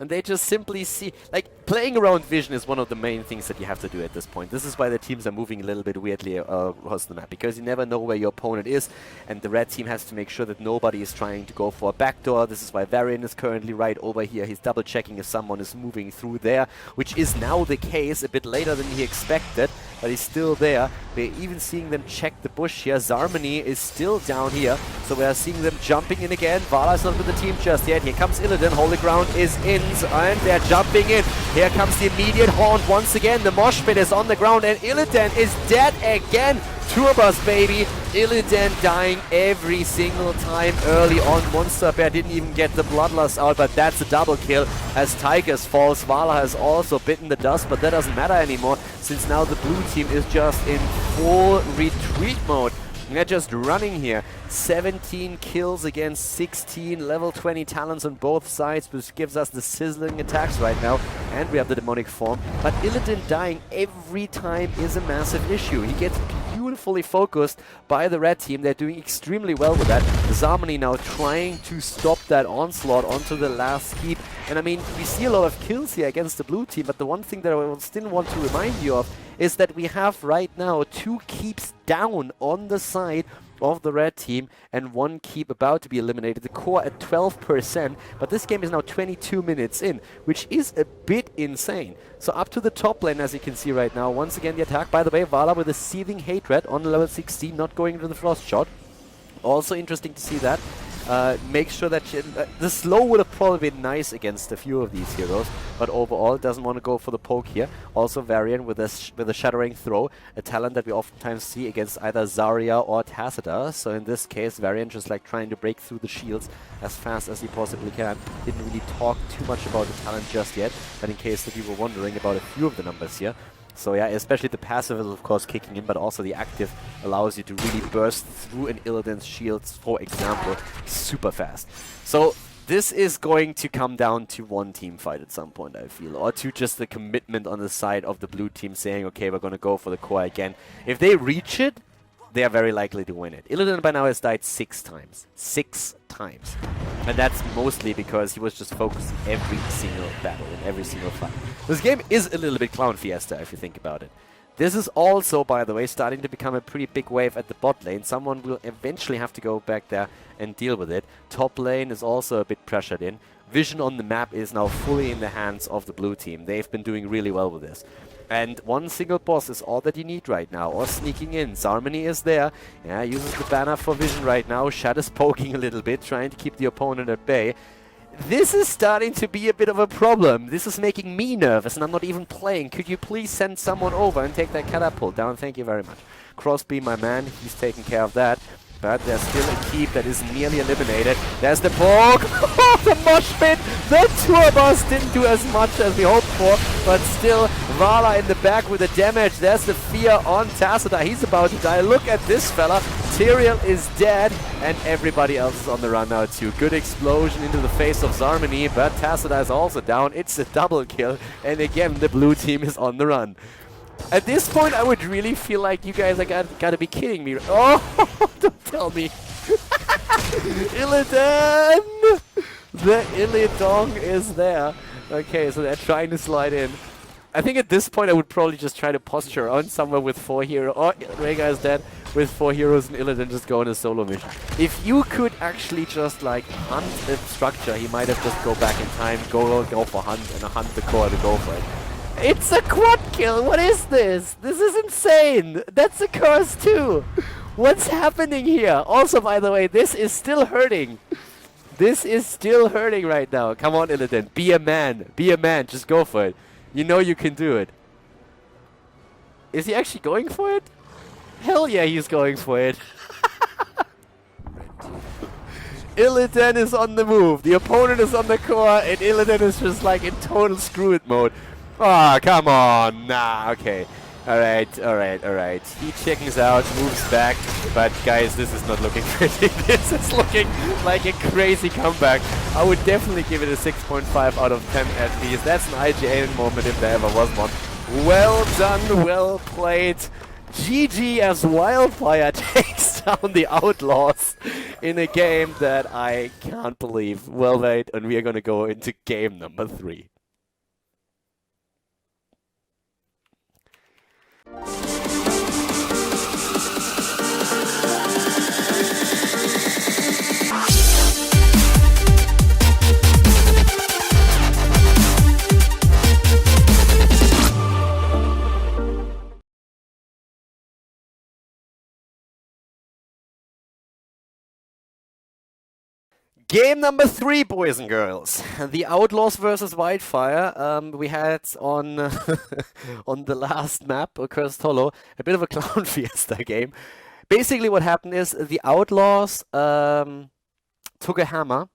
And they just simply see, like, playing around vision is one of the main things that you have to do at this point. This is why the teams are moving a little bit weirdly across the map, because you never know where your opponent is, and the red team has to make sure that nobody is trying to go for a backdoor. This is why Varian is currently right over here. He's double checking if someone is moving through there, which is now the case, a bit later than he expected, but he's still there. We're even seeing them check the bush here. Zarmani is still down here, so we are seeing them jumping in again. Vala is not with the team just yet. Here comes Illidan. Holy Ground is in, and they're jumping in. Here comes the immediate Haunt once again. The mosh pit is on the ground, and Illidan is dead again. Tour Bus, baby. Illidan dying every single time early on. Monster Bear didn't even get the Bloodlust out, but that's a double kill as Tigers falls. Vala has also bitten the dust, but that doesn't matter anymore, since now the blue team is just in full retreat mode. They're just running here. 17 kills against 16, level 20 talents on both sides, which gives us the sizzling attacks right now. And we have the demonic form. But Illidan dying every time is a massive issue. He gets beautifully focused by the red team. They're doing extremely well with that. Zarmani now trying to stop that onslaught onto the last keep. And I mean, we see a lot of kills here against the blue team, but the one thing that I still want to remind you of is that we have right now 2 keeps down on the side of the red team and 1 keep about to be eliminated. The core at 12%, but this game is now 22 minutes in, which is a bit insane. So up to the top lane, as you can see right now. Once again, the attack. By the way, Vala with a Seething Hatred on level 16, not going into the Frost Shot. Also interesting to see that. Make sure that the slow would have probably been nice against a few of these heroes, but overall doesn't want to go for the poke here. Also Varian with a Shattering Throw, a talent that we oftentimes see against either Zarya or Tacita. So in this case, Varian just like trying to break through the shields as fast as he possibly can. Didn't really talk too much about the talent just yet, but in case that you were wondering about a few of the numbers here. So yeah, especially the passive is of course kicking in, but also the active allows you to really burst through an Illidan's shields, for example, super fast. So this is going to come down to one team fight at some point, I feel, or to just the commitment on the side of the blue team saying, okay, we're going to go for the core again. If they reach it, they are very likely to win it. Illidan by now has died 6 times. 6 times. And that's mostly because he was just focused every single battle, in every single fight. This game is a little bit Clown Fiesta, if you think about it. This is also, by the way, starting to become a pretty big wave at the bot lane. Someone will eventually have to go back there and deal with it. Top lane is also a bit pressured in. Vision on the map is now fully in the hands of the blue team. They've been doing really well with this. And one single boss is all that you need right now, or sneaking in. Zarmany is there, yeah, uses the banner for vision right now. Shad is poking a little bit, trying to keep the opponent at bay. This is starting to be a bit of a problem. This is making me nervous, and I'm not even playing. Could you please send someone over and take that catapult down? Thank you very much. Crosby, my man, he's taking care of that. But there's still a keep that is nearly eliminated. There's the poke. The mosh pit. The tour bus didn't do as much as we hoped for. But still, Vala in the back with the damage. There's the fear on Tacita. He's about to die. Look at this fella. Tyrael is dead. And everybody else is on the run now too. Good explosion into the face of Zarmany. But Tacita is also down. It's a double kill. And again, the blue team is on the run. At this point, I would really feel like you guys are gotta be kidding me. Oh, don't tell me. Illidan! The Illidong is there. Okay, so they're trying to slide in. I think at this point, I would probably just try to posture on somewhere with 4 heroes. Oh, Rhaegar is dead. With 4 heroes and Illidan just go on a solo mission. If you could actually just like hunt a structure, he might have just go back in time, go for hunt, and hunt the core to go for it. It's a quad kill! What is this? This is insane! That's a curse too! What's happening here? Also, by the way, this is still hurting. This is still hurting right now. Come on, Illidan. Be a man. Be a man. Just go for it. You know you can do it. Is he actually going for it? Hell yeah, he's going for it. Illidan is on the move. The opponent is on the core, and Illidan is just like in total screw it mode. Ah, oh, come on. Nah, okay. Alright, alright, alright. He chickens out, moves back, but guys, this is not looking pretty. This is looking like a crazy comeback. I would definitely give it a 6.5 out of 10 at least. That's an IGA moment if there ever was one. Well done, well played. GG as Wildfire takes down the Outlaws in a game that I can't believe. Well played, and we are going to go into game number 3. Game number 3, boys and girls. The Outlaws versus Wildfire. We had on on the last map, Cursed Hollow, a bit of a Clown Fiesta game. Basically what happened is the Outlaws took a hammer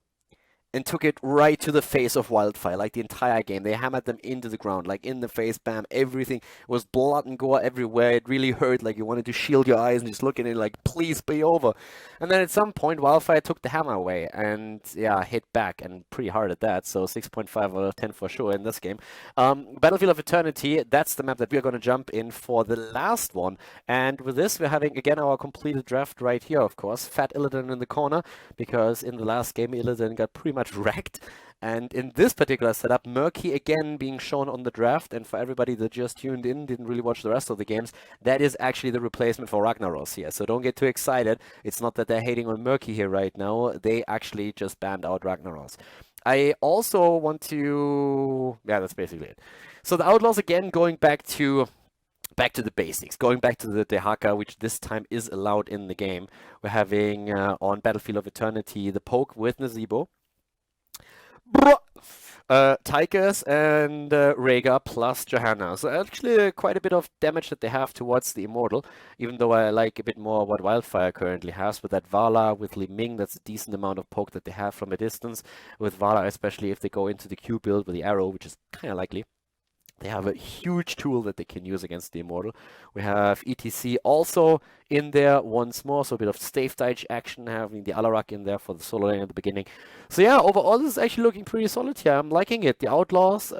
and took it right to the face of Wildfire, like the entire game. They hammered them into the ground, like in the face, bam, everything. It was blood and gore everywhere. It really hurt, like you wanted to shield your eyes and just look at it like, please be over. And then at some point, Wildfire took the hammer away and, yeah, hit back, and pretty hard at that. So 6.5 out of 10 for sure in this game. Battlefield of Eternity, that's the map that we're going to jump in for the last one. And with this, we're having, again, our completed draft right here, of course. Fat Illidan in the corner, because in the last game, Illidan got pretty much wrecked. And in this particular setup, Murky again being shown on the draft, and for everybody that just tuned in, didn't really watch the rest of the games, that is actually the replacement for Ragnaros here. So don't get too excited. It's not that they're hating on Murky here right now. They actually just banned out Ragnaros. I also want to... yeah, that's basically it. So the Outlaws again going back to back to the basics. Going back to the Dehaka, which this time is allowed in the game. We're having on Battlefield of Eternity the poke with Nazeebo. Tigers and Rhaegar plus Johanna. So actually quite a bit of damage that they have towards the Immortal, even though I like a bit more what Wildfire currently has with that Vala, with Li Ming. That's a decent amount of poke that they have from a distance. With Vala, especially if they go into the Q build with the arrow, which is kind of likely. They have a huge tool that they can use against the Immortal. We have ETC also in there once more, so a bit of safe dodge action, having the Alarak in there for the solo lane at the beginning. So yeah, overall this is actually looking pretty solid here. I'm liking it. The Outlaws,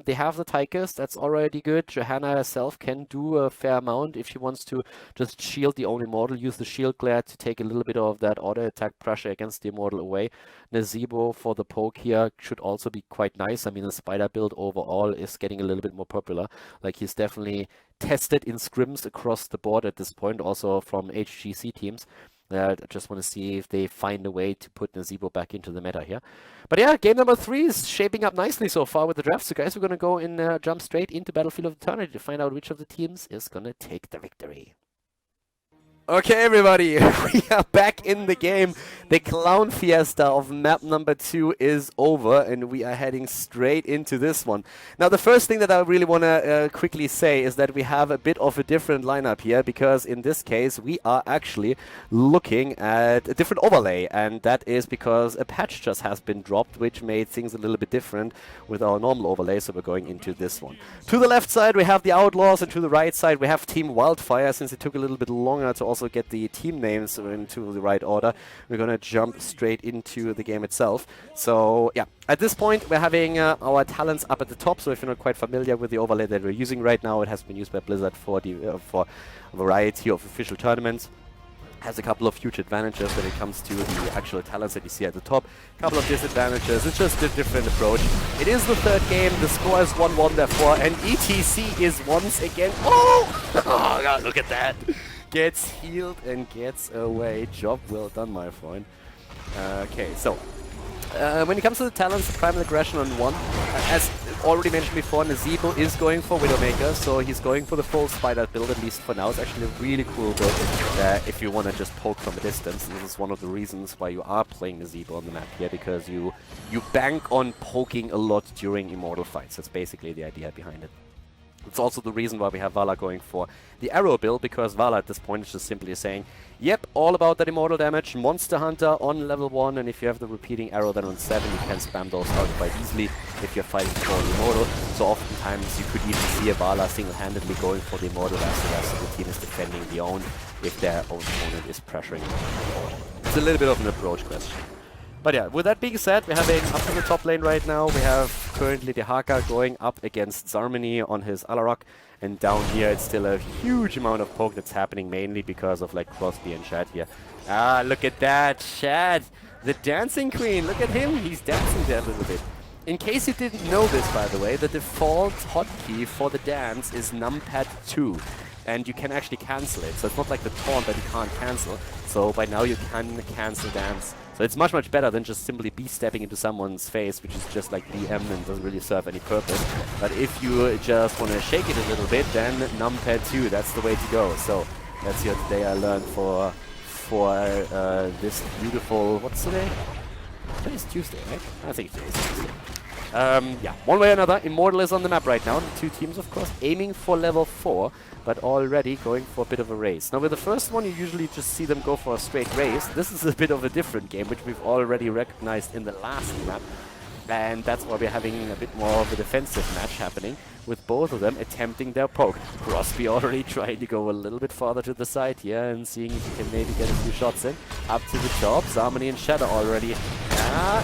they have the Tigers, that's already good. Johanna herself can do a fair amount if she wants to just shield the own Immortal, use the shield glare to take a little bit of that auto attack pressure against the Immortal away. Nazeebo for the poke here should also be quite nice. I mean, the Spider build overall is getting a little bit more popular. Like, he's definitely tested in scrims across the board at this point, also from HGC teams. I just want to see if they find a way to put Nazeebo back into the meta here. But yeah, game number 3 is shaping up nicely so far with the draft. So guys, we're going to go and jump straight into Battlefield of Eternity to find out which of the teams is going to take the victory. Okay, everybody, we are back in the game. The Clown Fiesta of map number 2 is over, and we are heading straight into this one. Now, the first thing that I really want to quickly say is that we have a bit of a different lineup here, because in this case, we are actually looking at a different overlay, and that is because a patch just has been dropped, which made things a little bit different with our normal overlay, so we're going into this one. To the left side, we have the Outlaws, and to the right side, we have Team Wildfire, since it took a little bit longer to also get the team names into the right order. We're gonna jump straight into the game itself. So yeah, at this point we're having our talents up at the top. So if you're not quite familiar with the overlay that we're using right now, it has been used by Blizzard for a variety of official tournaments. Has a couple of huge advantages when it comes to the actual talents that you see at the top. A couple of disadvantages. It's just a different approach. It is the third game. The score is 1-1 therefore, and ETC is once again. Oh! Oh god, look at that! Gets healed and gets away. Job well done, my friend. Okay, so when it comes to the talents, Primal Aggression on 1, as already mentioned before, Nazeebo is going for Widowmaker, so he's going for the full Spider build, at least for now. It's actually a really cool build if you want to just poke from a distance. This is one of the reasons why you are playing Nazeebo on the map here, because you bank on poking a lot during Immortal fights. That's basically the idea behind it. It's also the reason why we have Vala going for the arrow build, because Vala at this point is just simply saying, yep, all about that Immortal damage, Monster Hunter on level 1, and if you have the repeating arrow then on 7, you can spam those out quite easily if you're fighting for the Immortal. So oftentimes you could even see a Vala single-handedly going for the Immortal as the rest of the team is defending the own if their own opponent is pressuring. It's a little bit of an approach question. But yeah, with that being said, we're having up to the top lane right now. We have currently Dehaka going up against Zarmany on his Alarak. And down here, it's still a huge amount of poke that's happening, mainly because of like Crosby and Shad here. Ah, look at that, Shad! The Dancing Queen, look at him, he's dancing there a little bit. In case you didn't know this, by the way, the default hotkey for the dance is numpad 2. And you can actually cancel it, so it's not like the taunt that you can't cancel. So by now you can cancel dance. So it's much, much better than just simply B-stepping into someone's face, which is just like BM and doesn't really serve any purpose. But if you just want to shake it a little bit, then numpad 2, that's the way to go. So that's here today I learned for this beautiful, what's today? Today's Tuesday, right? I think today's Tuesday. Yeah, one way or another, Immortal is on the map right now. The two teams, of course, aiming for level 4, but already going for a bit of a race. Now, with the first one, you usually just see them go for a straight race. This is a bit of a different game, which we've already recognized in the last map. And that's why we're having a bit more of a defensive match happening, with both of them attempting their poke. Crosby already trying to go a little bit farther to the side here and seeing if he can maybe get a few shots in. Up to the top, Zarmany and Shadow already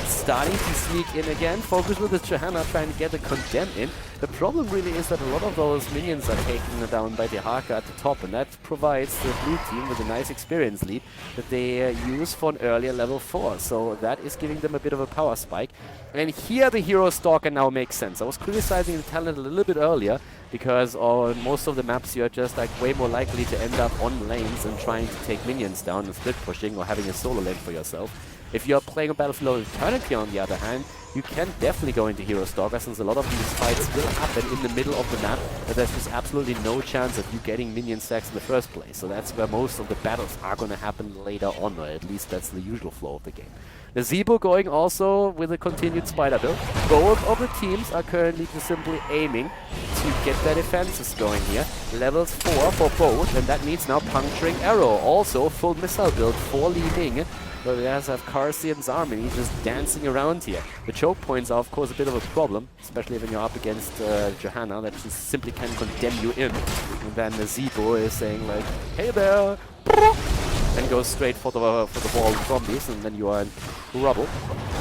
starting to sneak in again. Focus with his Johanna trying to get the Condemn in. The problem really is that a lot of those minions are taken down by the Haka at the top, and that provides the blue team with a nice experience lead that they use for an earlier level 4. So that is giving them a bit of a power spike. And here the Hero Stalker now makes sense. I was criticizing the talent a little bit earlier because on most of the maps you're just like way more likely to end up on lanes and trying to take minions down and split pushing or having a solo lane for yourself. If you're playing a Battlefield of Eternity, on the other hand, you can definitely go into Hero Stalker, since a lot of these fights will happen in the middle of the map, but there's just absolutely no chance of you getting minion stacks in the first place. So that's where most of the battles are going to happen later on, or at least that's the usual flow of the game. Nazeebo going also with a continued spider build. Both of the teams are currently just simply aiming to get their defenses going here. Levels 4 for both, and that means now Puncturing Arrow. Also full missile build for Li Ming. But we also have Karsi and Zarmini just dancing around here. The choke points are of course a bit of a problem, especially when you're up against Johanna, that just simply can condemn you in. And then Nazeebo is saying like, hey there, and goes straight for the wall of zombies, and then you are in rubble.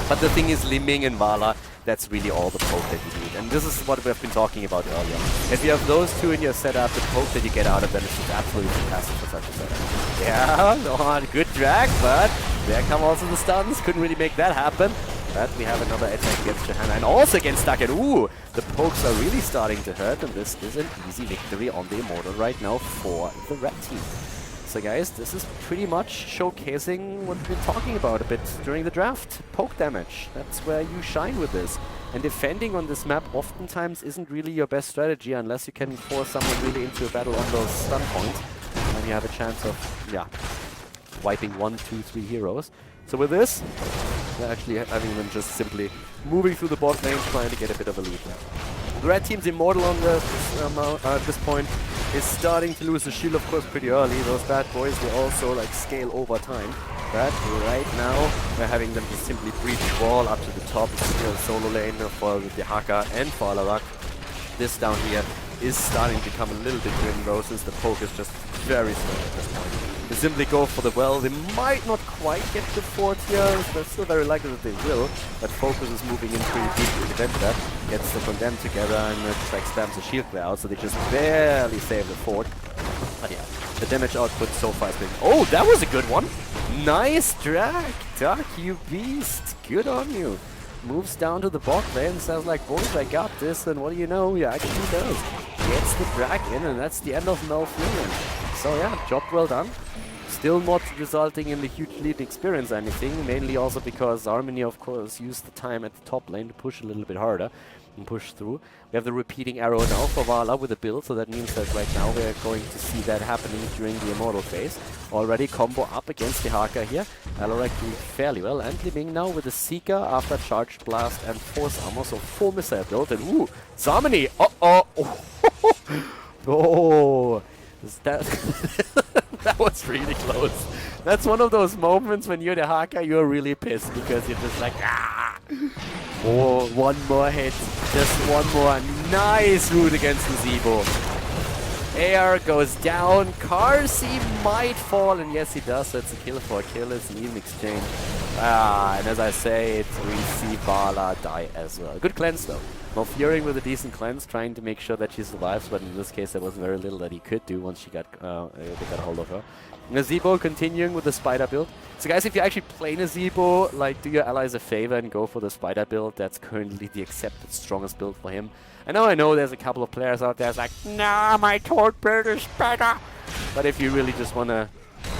But the thing is, Li Ming and Vala, that's really all the poke that you need. And this is what we've been talking about earlier. If you have those two in your setup, the poke that you get out of them is just absolutely fantastic for such a setup. Yeah, good drag, but there come also the stuns. Couldn't really make that happen. But we have another attack against Johanna and also against Duckett. Ooh, the pokes are really starting to hurt, and this is an easy victory on the Immortal right now for the red team. So guys, this is pretty much showcasing what we've been talking about a bit during the draft. Poke damage. That's where you shine with this. And defending on this map oftentimes isn't really your best strategy unless you can force someone really into a battle on those stun points. And then you have a chance of, yeah, wiping 1, 2, 3 heroes. So with this, we're actually having them just simply moving through the bot lane, trying to get a bit of a lead now. The red team's Immortal on this point is starting to lose the shield, of course, pretty early. Those bad boys will also like scale over time. But right now, we're having them just simply breach the wall up to the top. Solo lane for the Haka and for Alarak. This down here is starting to become a little bit grim roses. The poke is just very slow at this point. They simply go for the well. They might not quite get the fort here. They're still very likely that they will. But Focus is moving in pretty deep to prevent that. Gets the Condemned together and just like spams the shield clear out, so they just barely save the fort. But yeah, the damage output so far has been... Oh, that was a good one! Nice drag! Duck, you beast! Good on you! Moves down to the bot lane, sounds like, boys, I got this, and what do you know? He actually does. Gets the drag in, and that's the end of Malfurion. So yeah, job well done. Still not resulting in the huge lead experience or anything, mainly also because Zarmini, of course, used the time at the top lane to push a little bit harder and push through. We have the repeating arrow now for Vala with a build, so that means that right now we're going to see that happening during the Immortal phase. Already combo up against the Haka here. Alarak doing fairly well, and Li Ming now with the Seeker after Charged Blast and Force Armor, so full missile build, and ooh, Zarmini! Oh! That that was really close. That's one of those moments when you're the Haka, you're really pissed because you're just like, ah! Oh, one more hit. Just one more. Nice root against Nazeebo. Air goes down. Karsi might fall, and yes, he does. So it's a kill for a kill. It's an even exchange. And as I say, we see Vala die as well. Good cleanse though. Malfurion with a decent cleanse, trying to make sure that she survives, but in this case there was very little that he could do once she got they got hold of her. Nazeebo continuing with the spider build. So guys, if you actually play Nazeebo, like, do your allies a favor and go for the spider build. That's currently the accepted strongest build for him. I know there's a couple of players out there that's like, nah, my Toad build is better. But if you really just want to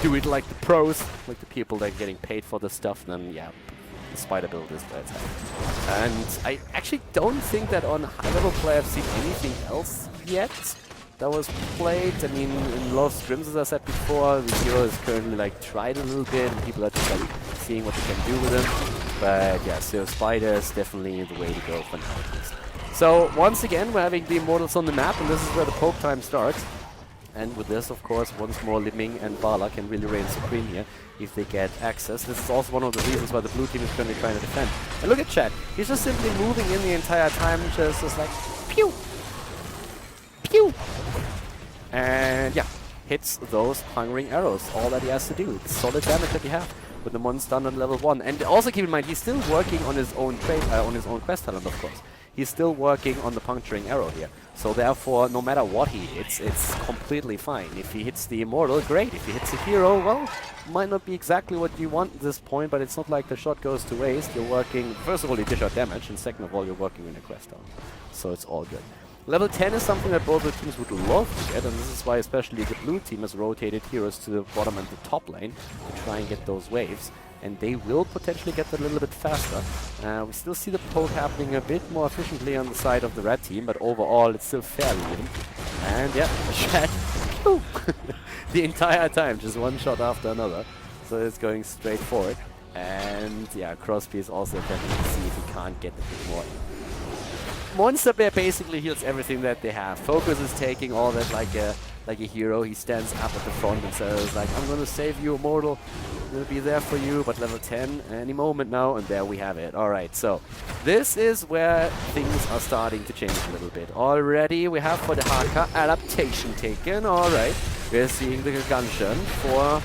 do it like the pros, like the people that are getting paid for the stuff, then yeah, the spider build is where it's at. And I actually don't think that on high-level play I've seen anything else yet that was played. I mean, in a lot of scrims, as I said before, the hero is currently like tried a little bit, and people are just like seeing what they can do with him. But yeah, so spider is definitely the way to go for now at least. So once again, we're having the Immortals on the map, and this is where the poke time starts. And with this, of course, once more Li Ming and Vala can really reign supreme here if they get access. This is also one of the reasons why the blue team is currently trying to defend. And look at Chat. He's just simply moving in the entire time, just like, pew! Pew! And yeah, hits those hungering arrows. All that he has to do. It's solid damage that he has with the one stun on level 1. And also keep in mind, he's still working on his own quest talent, of course. He's still working on the puncturing arrow here. So therefore, no matter what he hits, it's completely fine. If he hits the Immortal, great. If he hits a hero, well, might not be exactly what you want at this point, but it's not like the shot goes to waste. You're working, first of all, you dish out damage, and second of all, you're working in a quest talent. So it's all good. Level 10 is something that both the teams would love to get, and this is why especially the blue team has rotated heroes to the bottom and the top lane to try and get those waves. and they will potentially get that a little bit faster. We still see the poke happening a bit more efficiently on the side of the red team, but overall it's still fairly even. And yeah, Shed the entire time, just one shot after another. So it's going straight forward. And yeah, Crosby is also attempting to see if he can't get a bit more. Monster Bear basically heals everything that they have. Focus is taking all that like a hero. He stands up at the front and says like, I'm gonna save you, Immortal. I'm gonna be there for you, but level 10 any moment now, and there we have it. Alright, so this is where things are starting to change a little bit. Already we have for the Haka adaptation taken. Alright, we're seeing the Gunshun for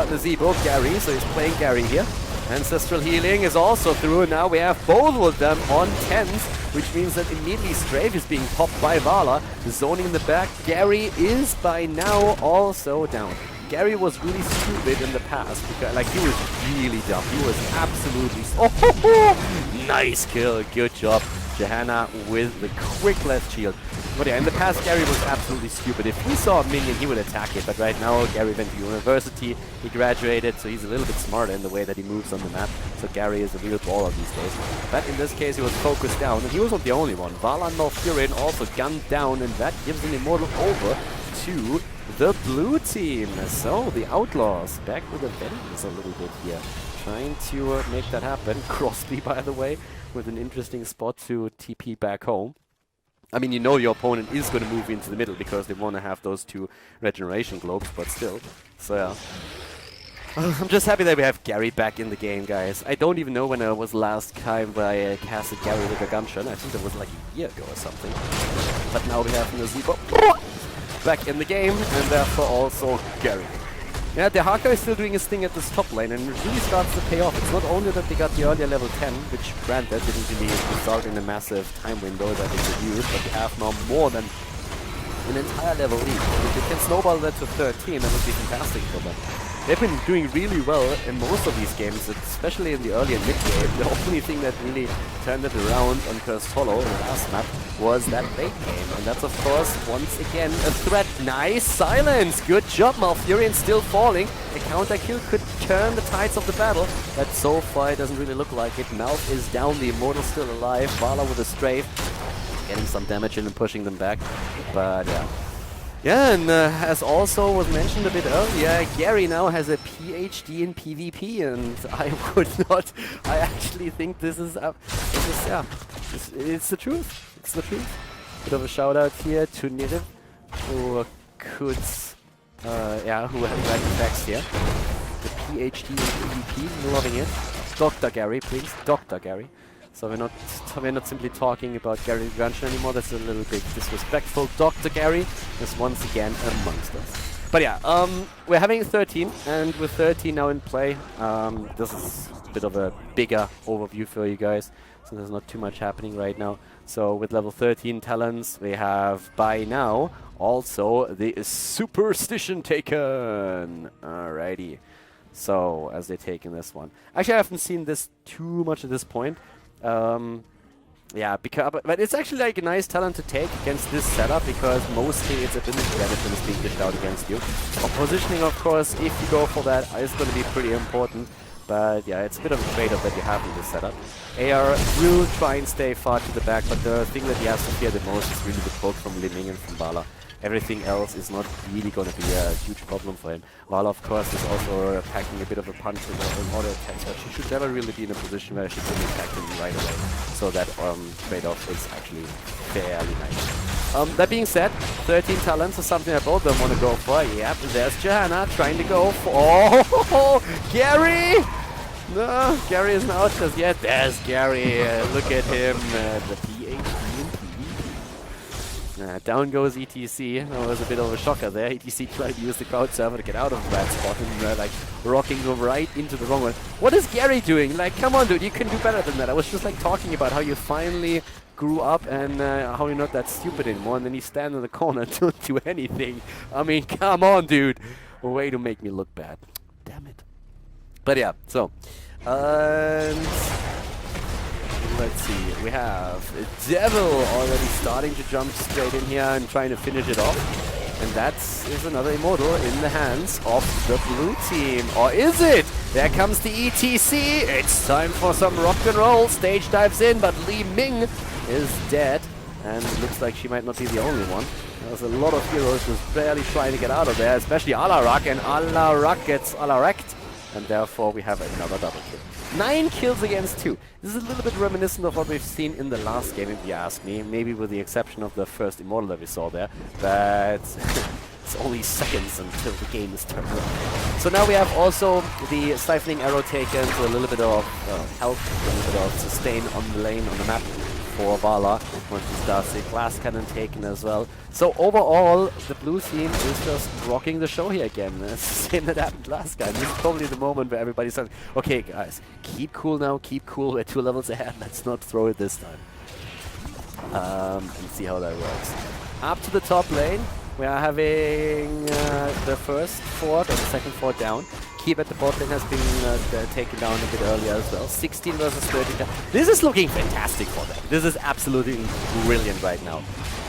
Nazeebo, Gary, so he's playing Gary here. Ancestral Healing is also through. Now we have both of them on 10s, which means that immediately Strafe is being popped by Vala. Zoning in the back. Gary is by now also down. Gary was really stupid in the past, because like he was really dumb. He was absolutely... Oh, nice kill. Good job, Johanna, with the quick left shield. But yeah, in the past, Gary was absolutely stupid. If he saw a minion, he would attack it. But right now, Gary went to university. He graduated, so he's a little bit smarter in the way that he moves on the map. So Gary is a real baller these days. But in this case, he was focused down, and he wasn't the only one. Vala and Malfurion also gunned down, and that gives an Immortal over to the blue team. So the Outlaws back with a vengeance a little bit here, trying to make that happen. Crosby, by the way, with an interesting spot to TP back home. I mean, you know your opponent is going to move into the middle because they want to have those two regeneration globes, but still. So yeah. I'm just happy that we have Gary back in the game, guys. I don't even know when it was last time I casted Gary with a Gunshun. I think that was like a year ago or something. But now we have Nazeebo back in the game, and therefore also Gary. Yeah, the Haka is still doing his thing at this top lane, and it really starts to pay off. It's not only that they got the earlier level 10, which granted didn't really result in a massive time window that they could use, but they have now more than an entire level lead. If they can snowball that to 13, that would be fantastic for them. They've been doing really well in most of these games, especially in the early and mid game. The only thing that really turned it around on Cursed Hollow, the last map, was that late game. And that's, of course, once again a threat. Nice silence! Good job, Malfurion still falling. A counter kill could turn the tides of the battle, but so far it doesn't really look like it. Malf is down, the Immortal still alive. Vala with a strafe, getting some damage in and pushing them back. But yeah. Yeah, and as also was mentioned a bit earlier, Gary now has a PhD in PvP, and I would not. I actually think this is yeah, it's the truth. It's the truth. Bit of a shout out here to Nirev, who could, yeah, who had the facts here. The PhD in PvP, loving it. Dr. Gary, please, Dr. Gary. So we're not simply talking about Gary Gunshun anymore. That's a little bit disrespectful. Dr. Gary is once again amongst us. But yeah, we're having 13, and with 13 now in play, this is a bit of a bigger overview for you guys, so there's not too much happening right now. So with level 13 talents, we have by now also the Superstition taken. Alrighty. So as they're taking this one, actually I haven't seen this too much at this point. Yeah, but it's actually like a nice talent to take against this setup, because mostly its ability benefit is being dished out against you. Positioning, of course, if you go for that, is going to be pretty important. But yeah, it's a bit of a trade-off that you have in this setup. AR will try and stay far to the back, but the thing that he has to fear the most is really the poke from Liming and from Vala. Everything else is not really going to be a huge problem for him. Vala, of course, is also packing a bit of a punch in auto attacks, but she should never really be in a position where she can attack him right away. So that trade-off is actually fairly nice. That being said, 13 talents is something that both of them want to go for. Yep, there's Johanna trying to go for... Oh, Gary! No, Gary isn't out just yet. There's Gary. Look at him. The PhD in PvP. Down goes ETC. That was a bit of a shocker there. ETC tried to use the crowd server to get out of that spot and like rocking right into the wrong one. What is Gary doing? Like, come on, dude. You can do better than that. I was just like talking about how you finally grew up and how you're not that stupid anymore. And then you stand in the corner and don't do anything. I mean, come on, dude. Way to make me look bad. Damn it. But yeah, so, and let's see, we have Devil already starting to jump straight in here and trying to finish it off. And that is another Immortal in the hands of the blue team. Or is it? There comes the ETC. It's time for some rock and roll. Stage dives in, but Li Ming is dead. And it looks like she might not be the only one. There's a lot of heroes just barely trying to get out of there, especially Alarak. And Alarak gets Alaraked. And therefore we have another double kill. 9 kills against 2. This is a little bit reminiscent of what we've seen in the last game, if you ask me. Maybe with the exception of the first Immortal that we saw there. But it's only seconds until the game is turned around. So now we have also the Stifling Arrow taken, so a little bit of health, a little bit of sustain on the lane, on the map for Vala. Once she starts the Glass Cannon taken as well. So overall, the blue team is just rocking the show here again. It's the same that happened last time. This is probably the moment where everybody's like, okay guys, keep cool now, keep cool, we're 2 levels ahead, let's not throw it this time. And see how that works. Up to the top lane, we are having the first fort, or the second fort down. Keep at the bot lane has been taken down a bit earlier as well. 16 versus 30. This is looking fantastic for them. This is absolutely brilliant right now.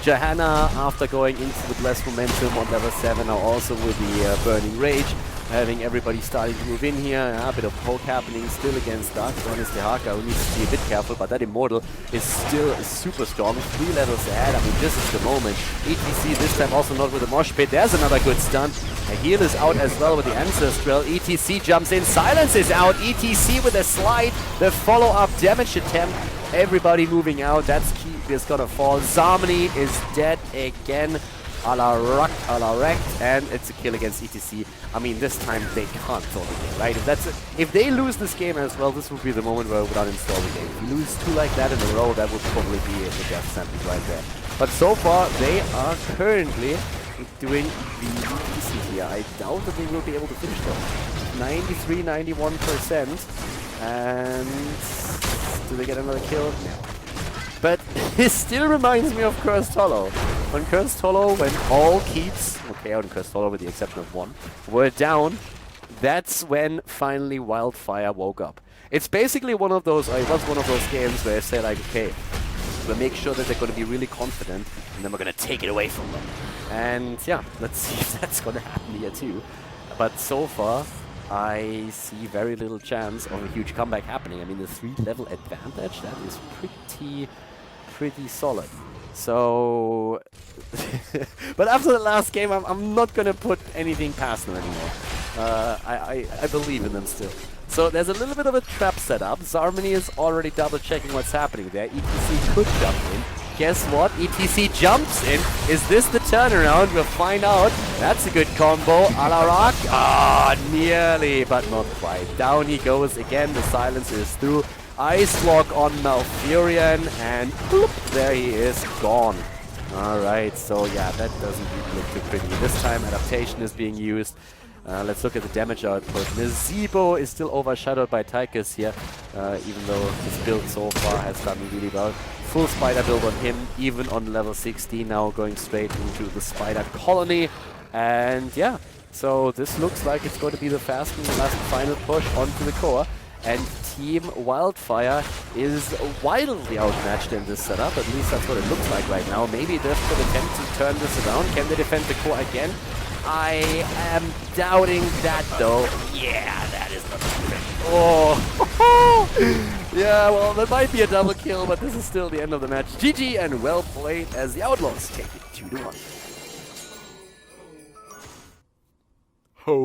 Johanna, after going into with less momentum on level 7, now also with the Burning Rage, having everybody starting to move in here. A bit of poke happening still against Dark SgtHammer, who needs to be a bit careful, but that Immortal is still super strong. 3 levels ahead. I mean, this is the moment. ETC this time also not with a mosh pit. There's another good stun. A heal is out as well with the Ancestral. ETC jumps in. Silence is out. ETC with a slide. The follow-up damage attempt. Everybody moving out. That's key. Is gonna fall. Zarmani is dead again. Alarak, and it's a kill against ETC. I mean, this time they can't throw the game, right? If they lose this game as well, this would be the moment where we would uninstall the game. If you lose 2 like that in a row, that would probably be the death sentence right there. But so far, they are currently doing the easy here. I doubt that they will be able to finish though. 93, 91%. And do they get another kill? No. But it still reminds me of Cursed Hollow. On Cursed Hollow, when all keeps, okay, on Cursed Hollow with the exception of 1, were down, that's when finally Wildfire woke up. It's basically one of those, it was one of those games where I say like, okay, we'll make sure that they're going to be really confident, and then we're going to take it away from them. And yeah, let's see if that's going to happen here too. But so far, I see very little chance of a huge comeback happening. I mean, the 3-level advantage, that is pretty solid. So, but after the last game, I'm not going to put anything past them anymore. I believe in them still. So there's a little bit of a trap set up. Zarmani is already double-checking what's happening there. ETC could jump in. Guess what? ETC jumps in. Is this the turnaround? We'll find out. That's a good combo. Alarak. Ah, nearly, but not quite. Down he goes again. The silence is through. Ice Walk on Malfurion, and bloop, there he is, gone. Alright, so yeah, that doesn't even look too pretty. This time adaptation is being used. Let's look at the damage output. Nazeebo is still overshadowed by Tychus here, even though his build so far has done really well. Full spider build on him, even on level 16, now going straight into the spider colony. And yeah, so this looks like it's going to be the fast and last final push onto the core. And Team Wildfire is wildly outmatched in this setup. At least that's what it looks like right now. Maybe they could attempt to turn this around. Can they defend the core again? I am doubting that though. Yeah, that is not good. Oh, yeah, well, that might be a double kill, but this is still the end of the match. GG and well played as the Outlaws take it 2-1.